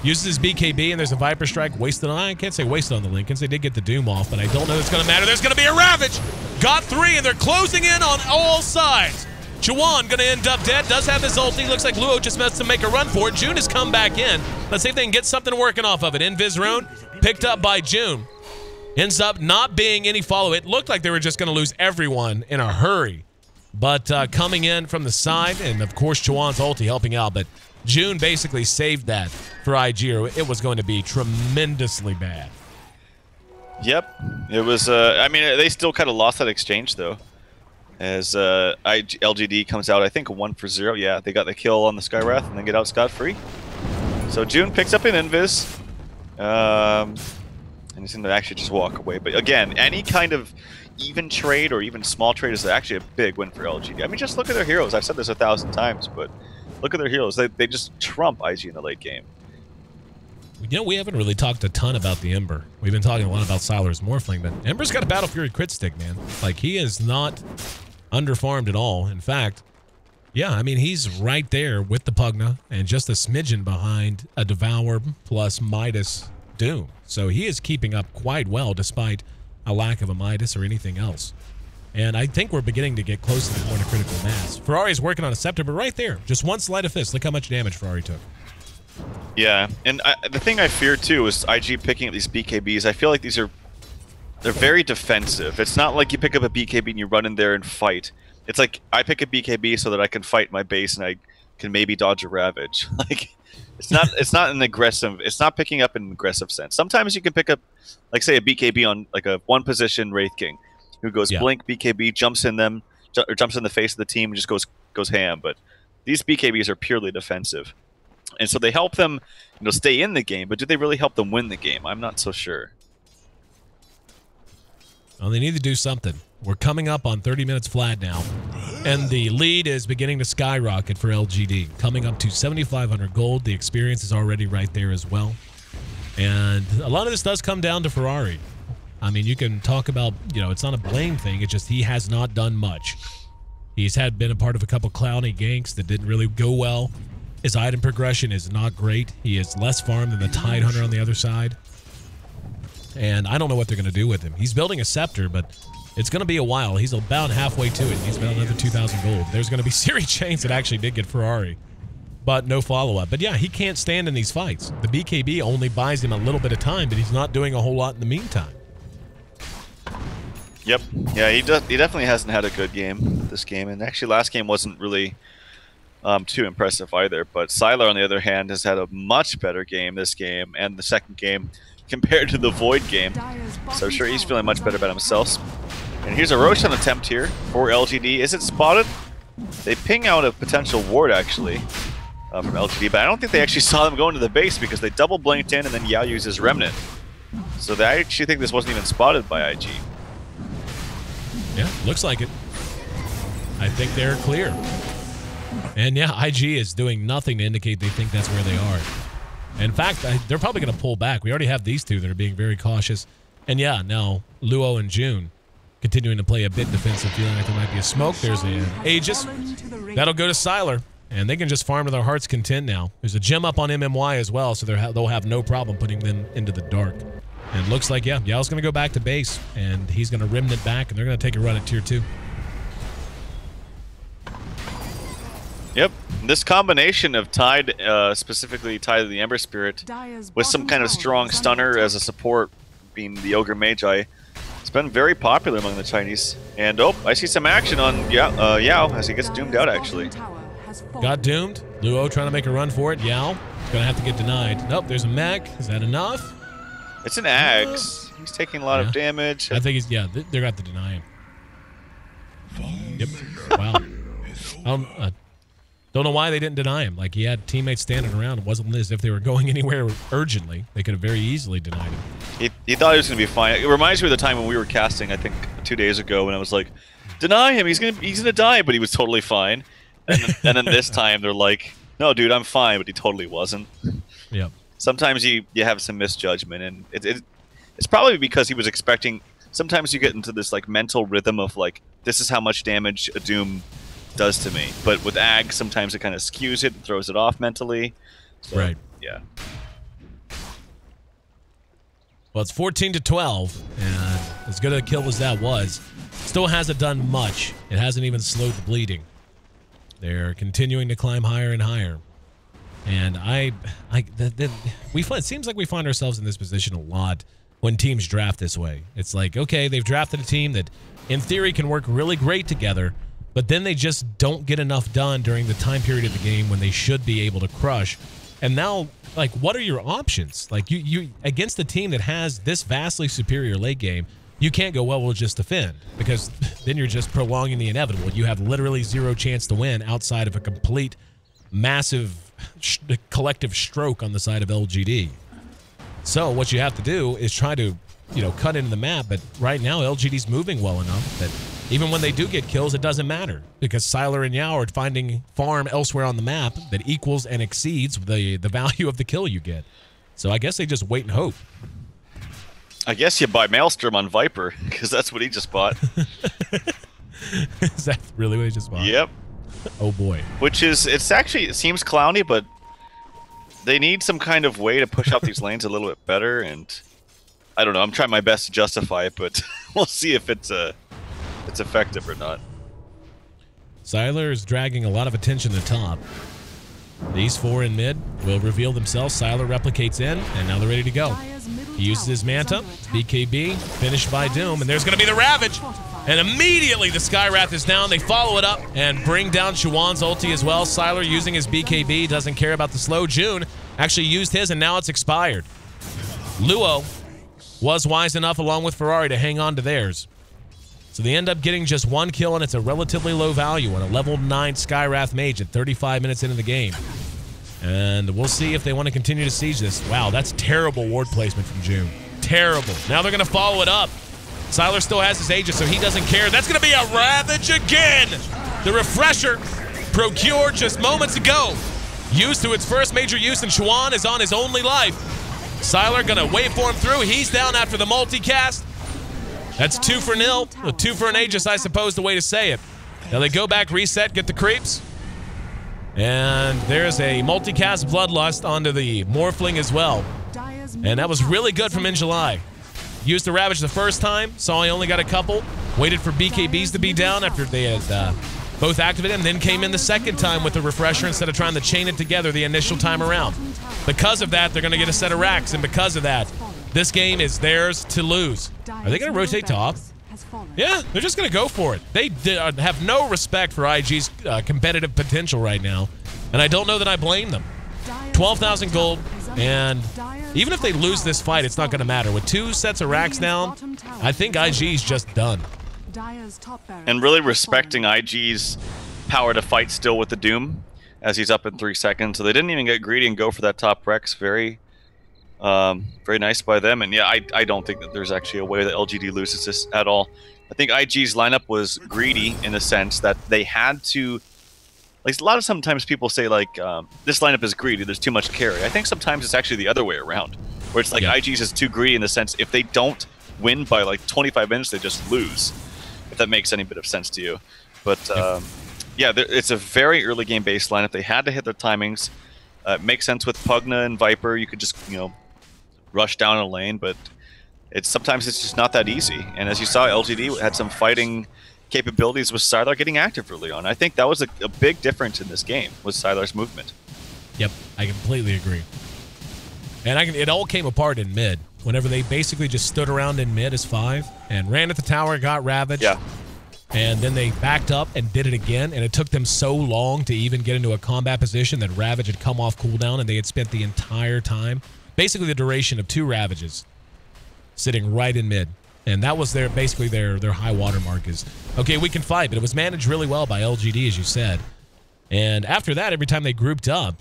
uses his BKB, and there's a Viper Strike wasted on... I can't say wasted on the Lincolns. They did get the Doom off, but I don't know if it's going to matter. There's going to be a Ravage! Got 3, and they're closing in on all sides. Chuan going to end up dead. Does have his ulti. Looks like Luo just must to make a run for it. June has come back in. Let's see if they can get something working off of it. Invis Rune picked up by June. Ends up not being any follow. It looked like they were just going to lose everyone in a hurry. But coming in from the side, and of course Chuan's ulti helping out, but June basically saved that for IG, or it was going to be tremendously bad. Yep. It was, I mean, they still kind of lost that exchange, though. As LGD comes out, I think 1 for 0. Yeah, they got the kill on the Skywrath and then get out scot-free. So June picks up an Invis. And he's going to actually just walk away. But again, any kind of even trade or even small trade is actually a big win for LGD. I mean, just look at their heroes. I've said this 1,000 times, but look at their heroes. They just trump IG in the late game. You know, we haven't really talked a ton about the Ember. We've been talking a lot about Sylar's Morphling, but Ember's got a Battle Fury crit stick, man. Like, he is not underfarmed at all. In fact, yeah, I mean, he's right there with the Pugna and just a smidgen behind a Devour plus Midas Doom. So he is keeping up quite well despite a lack of a Midas or anything else. And I think we're beginning to get close to the point of critical mass. Ferrari's working on a Scepter, but right there, just one sleight of fist. Look how much damage Ferrari took. Yeah, and the thing I fear too is IG picking up these BKBs. I feel like they're very defensive. It's not like you pick up a BKB and you run in there and fight. It's like I pick a BKB so that I can fight my base and I can maybe dodge a Ravage. Like it's not an aggressive. It's not picking up in an aggressive sense. Sometimes you can pick up, like say a BKB on like a one position Wraith King, who goes blink BKB, jumps in them, or jumps in the face of the team and just goes ham. But these BKBs are purely defensive. And so they help them, stay in the game, but do they really help them win the game? I'm not so sure. Well, they need to do something. We're coming up on 30 minutes flat now, and the lead is beginning to skyrocket for LGD, coming up to 7,500 gold. The experience is already right there as well. And a lot of this does come down to Ferrari. I mean, you can talk about, it's not a blame thing. It's just he has not done much. He's been a part of a couple clowny ganks that didn't really go well. His item progression is not great. He is less farm than the Tide Hunter on the other side. And I don't know what they're going to do with him. He's building a Scepter, but it's going to be a while. He's about halfway to it. He's about another 2,000 gold. There's going to be series chains that actually did get Ferrari, but no follow-up. But yeah, he can't stand in these fights. The BKB only buys him a little bit of time, but he's not doing a whole lot in the meantime. Yep. Yeah, he definitely hasn't had a good game this game. And actually last game wasn't really too impressive either. But Sylar, on the other hand, has had a much better game this game and the second game compared to the Void game. So I'm sure he's feeling much better about himself. And here's a Roshan attempt here for LGD. Is it spotted? They ping out a potential ward, actually, from LGD. But I don't think they actually saw them go into the base because they double blinked in and then Yao uses Remnant. So I actually think this wasn't even spotted by IG. Yeah, looks like it. I think they're clear. And yeah, IG is doing nothing to indicate they think that's where they are. In fact, they're probably going to pull back. We already have these two that are being very cautious. And yeah, now Luo and June continuing to play a bit defensive, feeling like there might be a smoke. There's an Aegis. That'll go to Sylar. And they can just farm to their heart's content now. There's a gem up on MMY as well, so they'll have no problem putting them into the dark. And it looks like, yeah, Yao's going to go back to base, and he's going to Remnant back, and they're going to take a run at Tier 2. Yep. This combination of Tide, specifically Tide of the Ember Spirit, with some kind of strong stunner as a support, being the Ogre Magi, it's been very popular among the Chinese. And oh, I see some action on Yao as he gets doomed out, actually. Got doomed. Luo trying to make a run for it. Yao is going to have to get denied. Nope, there's a mech. Is that enough? It's an Axe. He's taking a lot of damage. I think he's, yeah, they're going to have to deny him. Yep. Wow. Don't know why they didn't deny him. Like, he had teammates standing around. It wasn't as if they were going anywhere urgently. They could have very easily denied him. He thought he was going to be fine. It reminds me of the time when we were casting, I think 2 days ago, when I was like, deny him, he's gonna die, but he was totally fine. And then this time they're like, no, dude, I'm fine, but he totally wasn't. Yep. Sometimes you have some misjudgment, and it's probably because he was expecting. Sometimes you get into this like mental rhythm of like, this is how much damage a Doom does to me. But with Ag, sometimes it kind of skews it and throws it off mentally. So, right. Yeah. Well, it's 14-12, and as good a kill as that was, still hasn't done much. It hasn't even slowed the bleeding. They're continuing to climb higher and higher. And it seems like we find ourselves in this position a lot when teams draft this way. It's like, okay, they've drafted a team that in theory can work really great together, but then they just don't get enough done during the time period of the game when they should be able to crush. And now, like, what are your options? Like, you against a team that has this vastly superior late game, you can't go, well, we'll just defend, because then you're just prolonging the inevitable. You have literally zero chance to win outside of a complete, massive, collective stroke on the side of LGD. So what you have to do is try to, cut into the map. But right now, LGD's moving well enough that even when they do get kills, it doesn't matter, because Sylar and Yao are finding farm elsewhere on the map that equals and exceeds the value of the kill you get. So I guess they just wait and hope. I guess you buy Maelstrom on Viper, because that's what he just bought. Is that really what he just bought? Yep. Oh boy. Which is, it seems clowny, but they need some kind of way to push out these lanes a little bit better, and I don't know. I'm trying my best to justify it, but we'll see if it's effective or not. Siler is dragging a lot of attention to the top. These 4 in mid will reveal themselves. Siler replicates in, and now they're ready to go. He uses his Manta, BKB, finished by Doom, and there's going to be the Ravage. And immediately the Skywrath is down. They follow it up and bring down Chuan's ulti as well. Siler using his BKB, doesn't care about the slow. June actually used his, and now it's expired. Luo was wise enough, along with Ferrari, to hang on to theirs. So they end up getting just 1 kill, and it's a relatively low value on a level 9 Skywrath mage at 35 minutes into the game. And we'll see if they want to continue to siege this. Wow, that's terrible ward placement from June. Terrible. Now they're going to follow it up. Siler still has his Aegis, so he doesn't care. That's going to be a Ravage again! The Refresher, procured just moments ago, used to its first major use, and Chuan is on his only life. Siler going to wait for him through. He's down after the multicast. That's 2 for nil. 2 for an Aegis, I suppose, the way to say it. Now they go back, reset, get the creeps. And there's a multicast Bloodlust onto the Morphling as well. And that was really good from Injuly. Used the Ravage the first time, saw he only got a couple. Waited for BKBs to be down after they had both activated, and then came in the second time with the Refresher instead of trying to chain it together the initial time around. Because of that, they're going to get a set of racks, and because of that, this game is theirs to lose. Are they going to rotate top? Yeah, they're just going to go for it. They have no respect for IG's competitive potential right now, and I don't know that I blame them. 12,000 gold, and even if they lose this fight, it's not going to matter. With 2 sets of racks down, I think IG's just done. And really respecting IG's power to fight still with the Doom, as he's up in 3 seconds. So they didn't even get greedy and go for that top Rex. Very nice by them. And yeah, I don't think that there's actually a way that LGD loses this at all. I think IG's lineup was greedy in the sense that they had to, like a lot of sometimes people say like, this lineup is greedy, there's too much carry. I think sometimes it's actually the other way around, where it's like IG's is too greedy in the sense if they don't win by like 25 minutes, they just lose, if that makes any bit of sense to you. But yeah, it's a very early game based lineup. They had to hit their timings. It makes sense with Pugna and Viper. You could just, you know, rush down a lane, but sometimes it's just not that easy. And as you saw, LGD had some fighting capabilities with Sylar getting active early on. I think that was a big difference in this game, was Sylar's movement. Yep, I completely agree. And it all came apart in mid, whenever they basically just stood around in mid as 5 and ran at the tower, got ravaged. Yeah. And then they backed up and did it again, and it took them so long to even get into a combat position that Ravage had come off cooldown, and they had spent the entire time, basically the duration of 2 Ravages, sitting right in mid. And that was basically their high water mark is, okay, we can fight, but it was managed really well by LGD, as you said. And after that, every time they grouped up,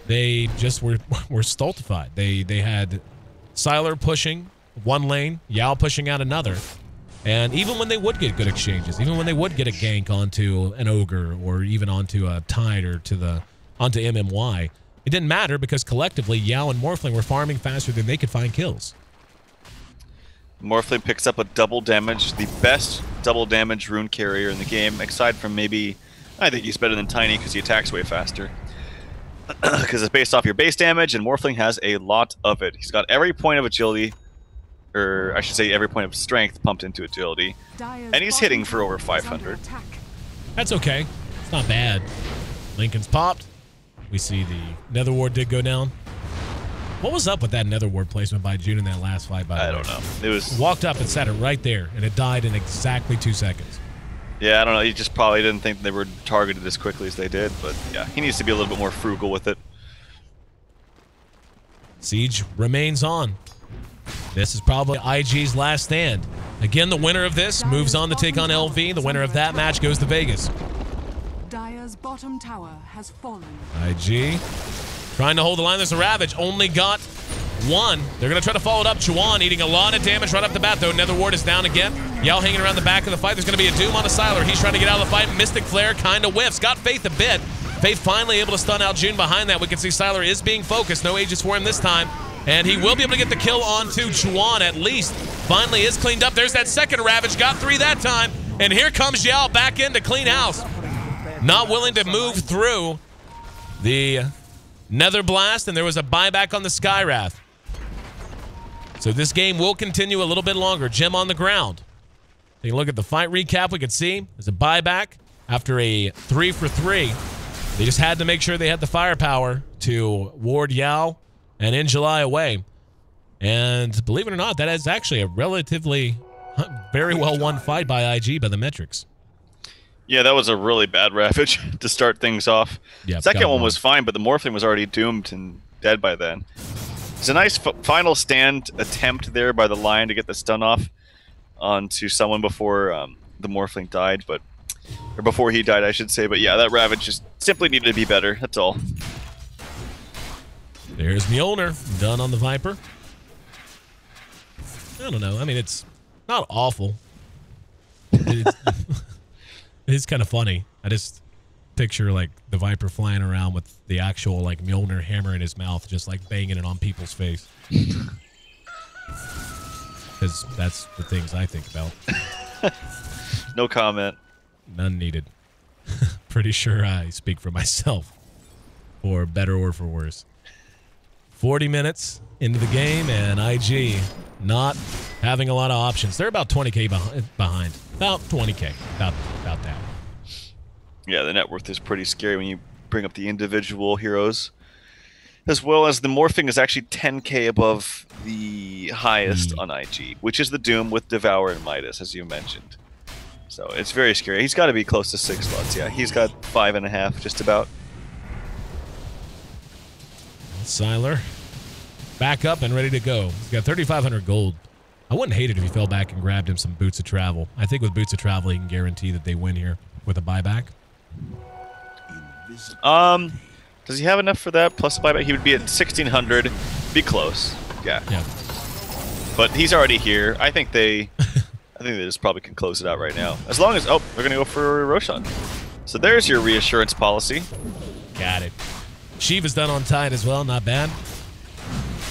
they just were stultified. They had Sylar pushing one lane, Yao pushing out another. And even when they would get good exchanges, even when they would get a gank onto an Ogre or even onto a Tide or onto MMY, it didn't matter because collectively Yao and Morphling were farming faster than they could find kills. Morphling picks up a double damage, the best double damage rune carrier in the game, aside from maybe, I think he's better than Tiny because he attacks way faster. Because it's based off your base damage, and Morphling has a lot of it. He's got every point of agility, or I should say every point of strength pumped into agility, and he's hitting for over 500. That's okay. It's not bad. Lincoln's popped. We see the Nether Ward did go down. What was up with that Nether Ward placement by June in that last fight, by the way? I don't know. It was... Walked up and set it right there, and it died in exactly 2 seconds. Yeah, I don't know. He just probably didn't think they were targeted as quickly as they did, but yeah, he needs to be a little bit more frugal with it. Siege remains on. This is probably IG's last stand. Again, the winner of this moves on to take on LV. The winner of that match goes to Vegas. Dire's bottom tower has fallen. IG trying to hold the line. There's a Ravage. Only got 1. They're going to try to follow it up. Chuan eating a lot of damage right off the bat, though. Nether Ward is down again. Yao hanging around the back of the fight. There's going to be a Doom on a Sylar. He's trying to get out of the fight. Mystic Flare kind of whiffs. Got Faith a bit. Faith finally able to stun out June behind that. We can see Sylar is being focused. No Aegis for him this time. And he will be able to get the kill onto Chuan at least. Finally is cleaned up. There's that second Ravage. Got 3 that time. And here comes Yao back in to clean house. Not willing to move through the Nether Blast. And there was a buyback on the Skywrath. So this game will continue a little bit longer. Jim on the ground. Take a look at the fight recap. We can see there's a buyback after a 3-for-3. They just had to make sure they had the firepower to ward Yao and In July away. And believe it or not, that is actually a relatively very well won fight by IG by the metrics. Yeah, that was a really bad Ravage to start things off. Yeah, second one was fine, but the Morphling was already doomed and dead by then. It's a nice final stand attempt there by the Lion to get the stun off onto someone before the Morphling died, or before he died, I should say. But yeah, that Ravage just simply needed to be better. That's all. There's Mjolnir done on the Viper. I don't know. I mean, it's not awful. It's kind of funny. I just picture like the Viper flying around with the actual like Mjolnir hammer in his mouth, just like banging it on people's face. Because that's the things I think about. No comment. None needed. Pretty sure I speak for myself. For better or for worse. 40 minutes into the game, and IG not having a lot of options. They're about 20K behind. About 20K. About that. Yeah, the net worth is pretty scary when you bring up the individual heroes. As well as the Morphing is actually 10K above the highest on IG, which is the Doom with Devour and Midas, as you mentioned. So it's very scary. He's got to be close to 6 slots. Yeah, he's got 5.5 just about. Siler back up and ready to go. He's got 3,500 gold. I wouldn't hate it if he fell back and grabbed him some Boots of Travel. I think with Boots of Travel, he can guarantee that they win here with a buyback. Does he have enough for that? Plus a buyback, he would be at 1,600. Be close. Yeah. But he's already here. I think they just probably can close it out right now. As long as they're gonna go for Roshan. So there's your reassurance policy. Got it. Shiva's done on Tide as well. Not bad.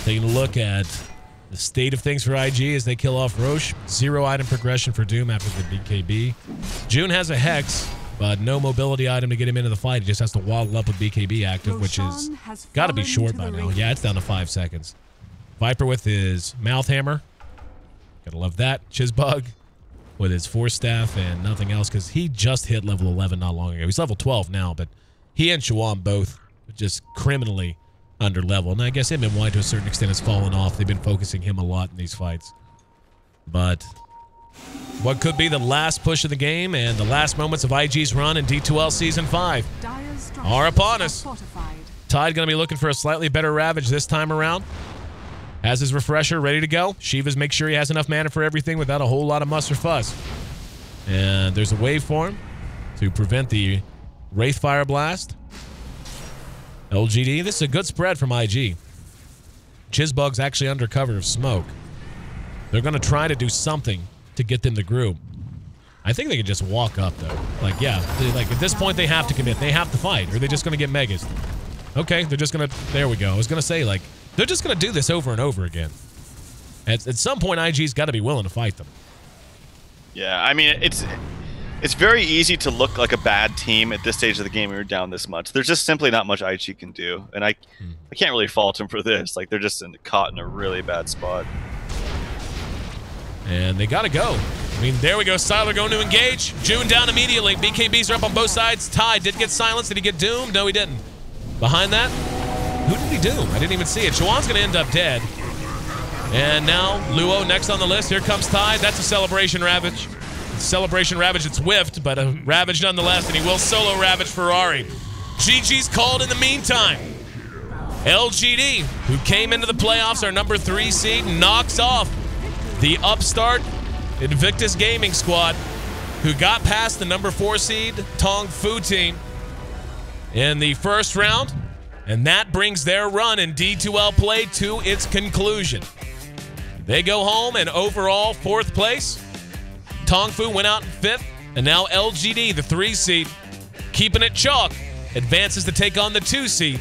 Taking a look at the state of things for IG as they kill off Roche. 0 item progression for Doom after the BKB. June has a Hex, but no mobility item to get him into the fight. He just has to waddle up with BKB active, which is got to be short by now. Yeah, it's down to 5 seconds. Viper with his Mouth Hammer. Gotta love that. Chizbug with his Force Staff and nothing else because he just hit level 11 not long ago. He's level 12 now, but he and Chuan both just criminally under level. And I guess him and Y to a certain extent has fallen off. They've been focusing him a lot in these fights. But what could be the last push of the game and the last moments of IG's run in D2L Season 5 are upon us. Tide going to be looking for a slightly better Ravage this time around. Has his refresher ready to go. Shiva's make sure he has enough mana for everything without a whole lot of muss or fuss. And there's a waveform to prevent the Wraithfire Blast. LGD, this is a good spread from IG. Chizbug's actually under cover of smoke. They're going to try to do something to get them to group. I think they can just walk up, though. Like, yeah, like at this point, they have to commit. They have to fight, or they're just going to get megas. Okay, they're just going to... There we go. I was going to say, like, they're just going to do this over and over again. At some point, IG's got to be willing to fight them. Yeah, I mean, it's very easy to look like a bad team at this stage of the game when you're down this much. There's just simply not much IG can do, and I can't really fault them for this. Like, they're just caught in a really bad spot. And they got to go. I mean, there we go. Siler going to engage. June down immediately. BKBs are up on both sides. Tide did get silenced. Did he get doomed? No, he didn't. Behind that, who did he doom? I didn't even see it. Chuan's going to end up dead. And now, Luo next on the list. Here comes Tide. That's a Celebration Ravage. Celebration Ravage, it's whiffed, but a Ravage nonetheless, and he will solo Ravage Ferrari. GG's called in the meantime. LGD, who came into the playoffs, our number 3 seed, knocks off the upstart Invictus Gaming squad, who got past the number 4 seed Tong Fu team in the first round, and that brings their run in D2L play to its conclusion. They go home in overall 4th place. Tong Fu went out in 5th, and now LGD, the 3 seed, keeping it chalk, advances to take on the 2 seed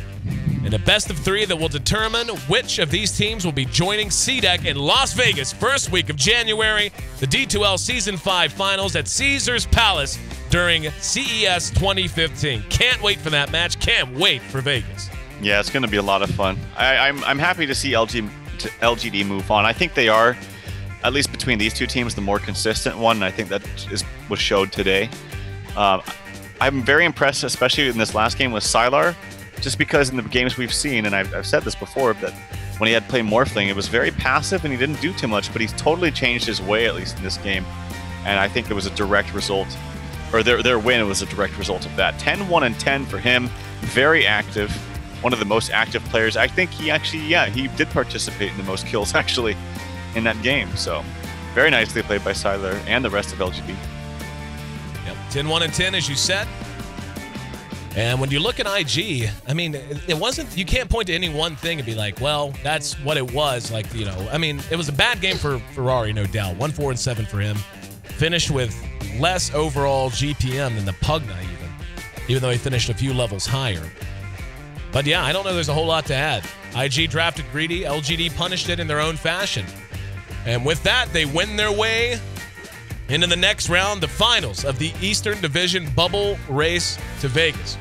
in a best of 3 that will determine which of these teams will be joining CDEC in Las Vegas first week of January, the D2L Season 5 Finals at Caesars Palace during CES 2015. Can't wait for that match. Can't wait for Vegas. Yeah, it's going to be a lot of fun. I'm happy to see LG LGD move on. I think they are, at least between these two teams, the more consistent one. And I think that was showed today. I'm very impressed, especially in this last game with Sylar, just because in the games we've seen, and I've said this before, that when he had played Morphling, it was very passive and he didn't do too much, but he's totally changed his way, at least in this game. And I think it was a direct result, or their win was a direct result of that. 10-1-10 for him, very active, one of the most active players. I think he actually, he did participate in the most kills actually in that game. So very nicely played by Sylar and the rest of LGD. Yep, 10-1-10 as you said. And when you look at IG, I mean, it wasn't, you can't point to any one thing and be like, well, that's what it was. Like, you know, I mean, it was a bad game for Ferrari, no doubt. 1-4-7 for him. Finished with less overall GPM than the Pugna even though he finished a few levels higher. But yeah, I don't know there's a whole lot to add. IG drafted greedy, LGD punished it in their own fashion. And with that, they win their way into the next round, the finals of the Eastern Division Bubble Race to Vegas.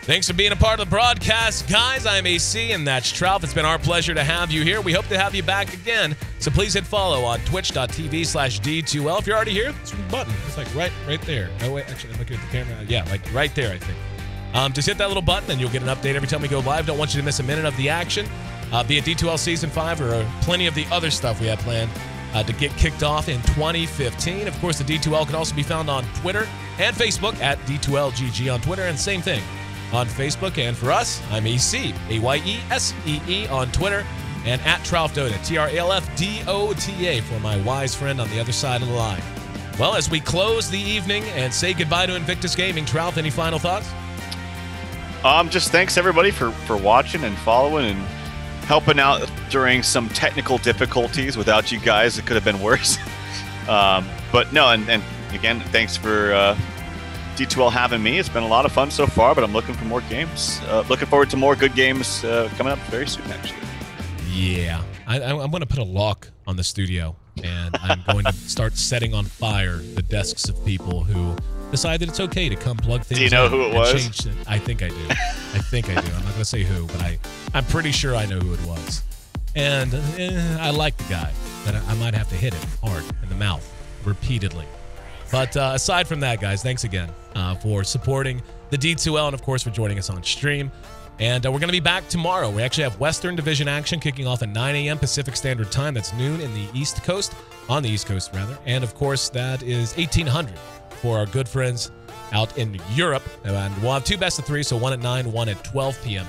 Thanks for being a part of the broadcast, guys. I'm AC, and that's Trout. It's been our pleasure to have you here. We hope to have you back again, so please hit follow on twitch.tv/D2L. If you're already here, it's a button. It's like right there. Oh, wait, actually, I'm looking at the camera. Yeah, like right there, I think. Just hit that little button, and you'll get an update every time we go live. Don't want you to miss a minute of the action. Be it D2L Season 5 or plenty of the other stuff we have planned to get kicked off in 2015. Of course, the D2L can also be found on Twitter and Facebook at D2LGG on Twitter, and same thing on Facebook. And for us, I'm EC, AYESEE on Twitter, and at Tralfdota, TRALFDOTA for my wise friend on the other side of the line. Well, as we close the evening and say goodbye to Invictus Gaming, Tralf, any final thoughts? Just thanks everybody for watching and following and helping out during some technical difficulties. Without you guys, it could have been worse. But no, and again, thanks for D2L having me. It's been a lot of fun so far, but I'm looking for more games. Looking forward to more good games coming up very soon, actually. Yeah, I'm going to put a lock on the studio, and I'm going to start setting on fire the desks of people who decide that it's okay to come plug things. Do you know in who it and was? change it. I think I do. I think I do. I'm not going to say who, but I'm pretty sure I know who it was. And I like the guy, but I might have to hit him hard in the mouth repeatedly. But aside from that, guys, thanks again for supporting the D2L and, of course, for joining us on stream. And we're going to be back tomorrow. We actually have Western Division action kicking off at 9 a.m. Pacific Standard Time. That's noon in the East Coast, on the East Coast, rather. And, of course, that is 1800 for our good friends out in Europe. And we'll have two best of three, so one at 9, one at 12 p.m.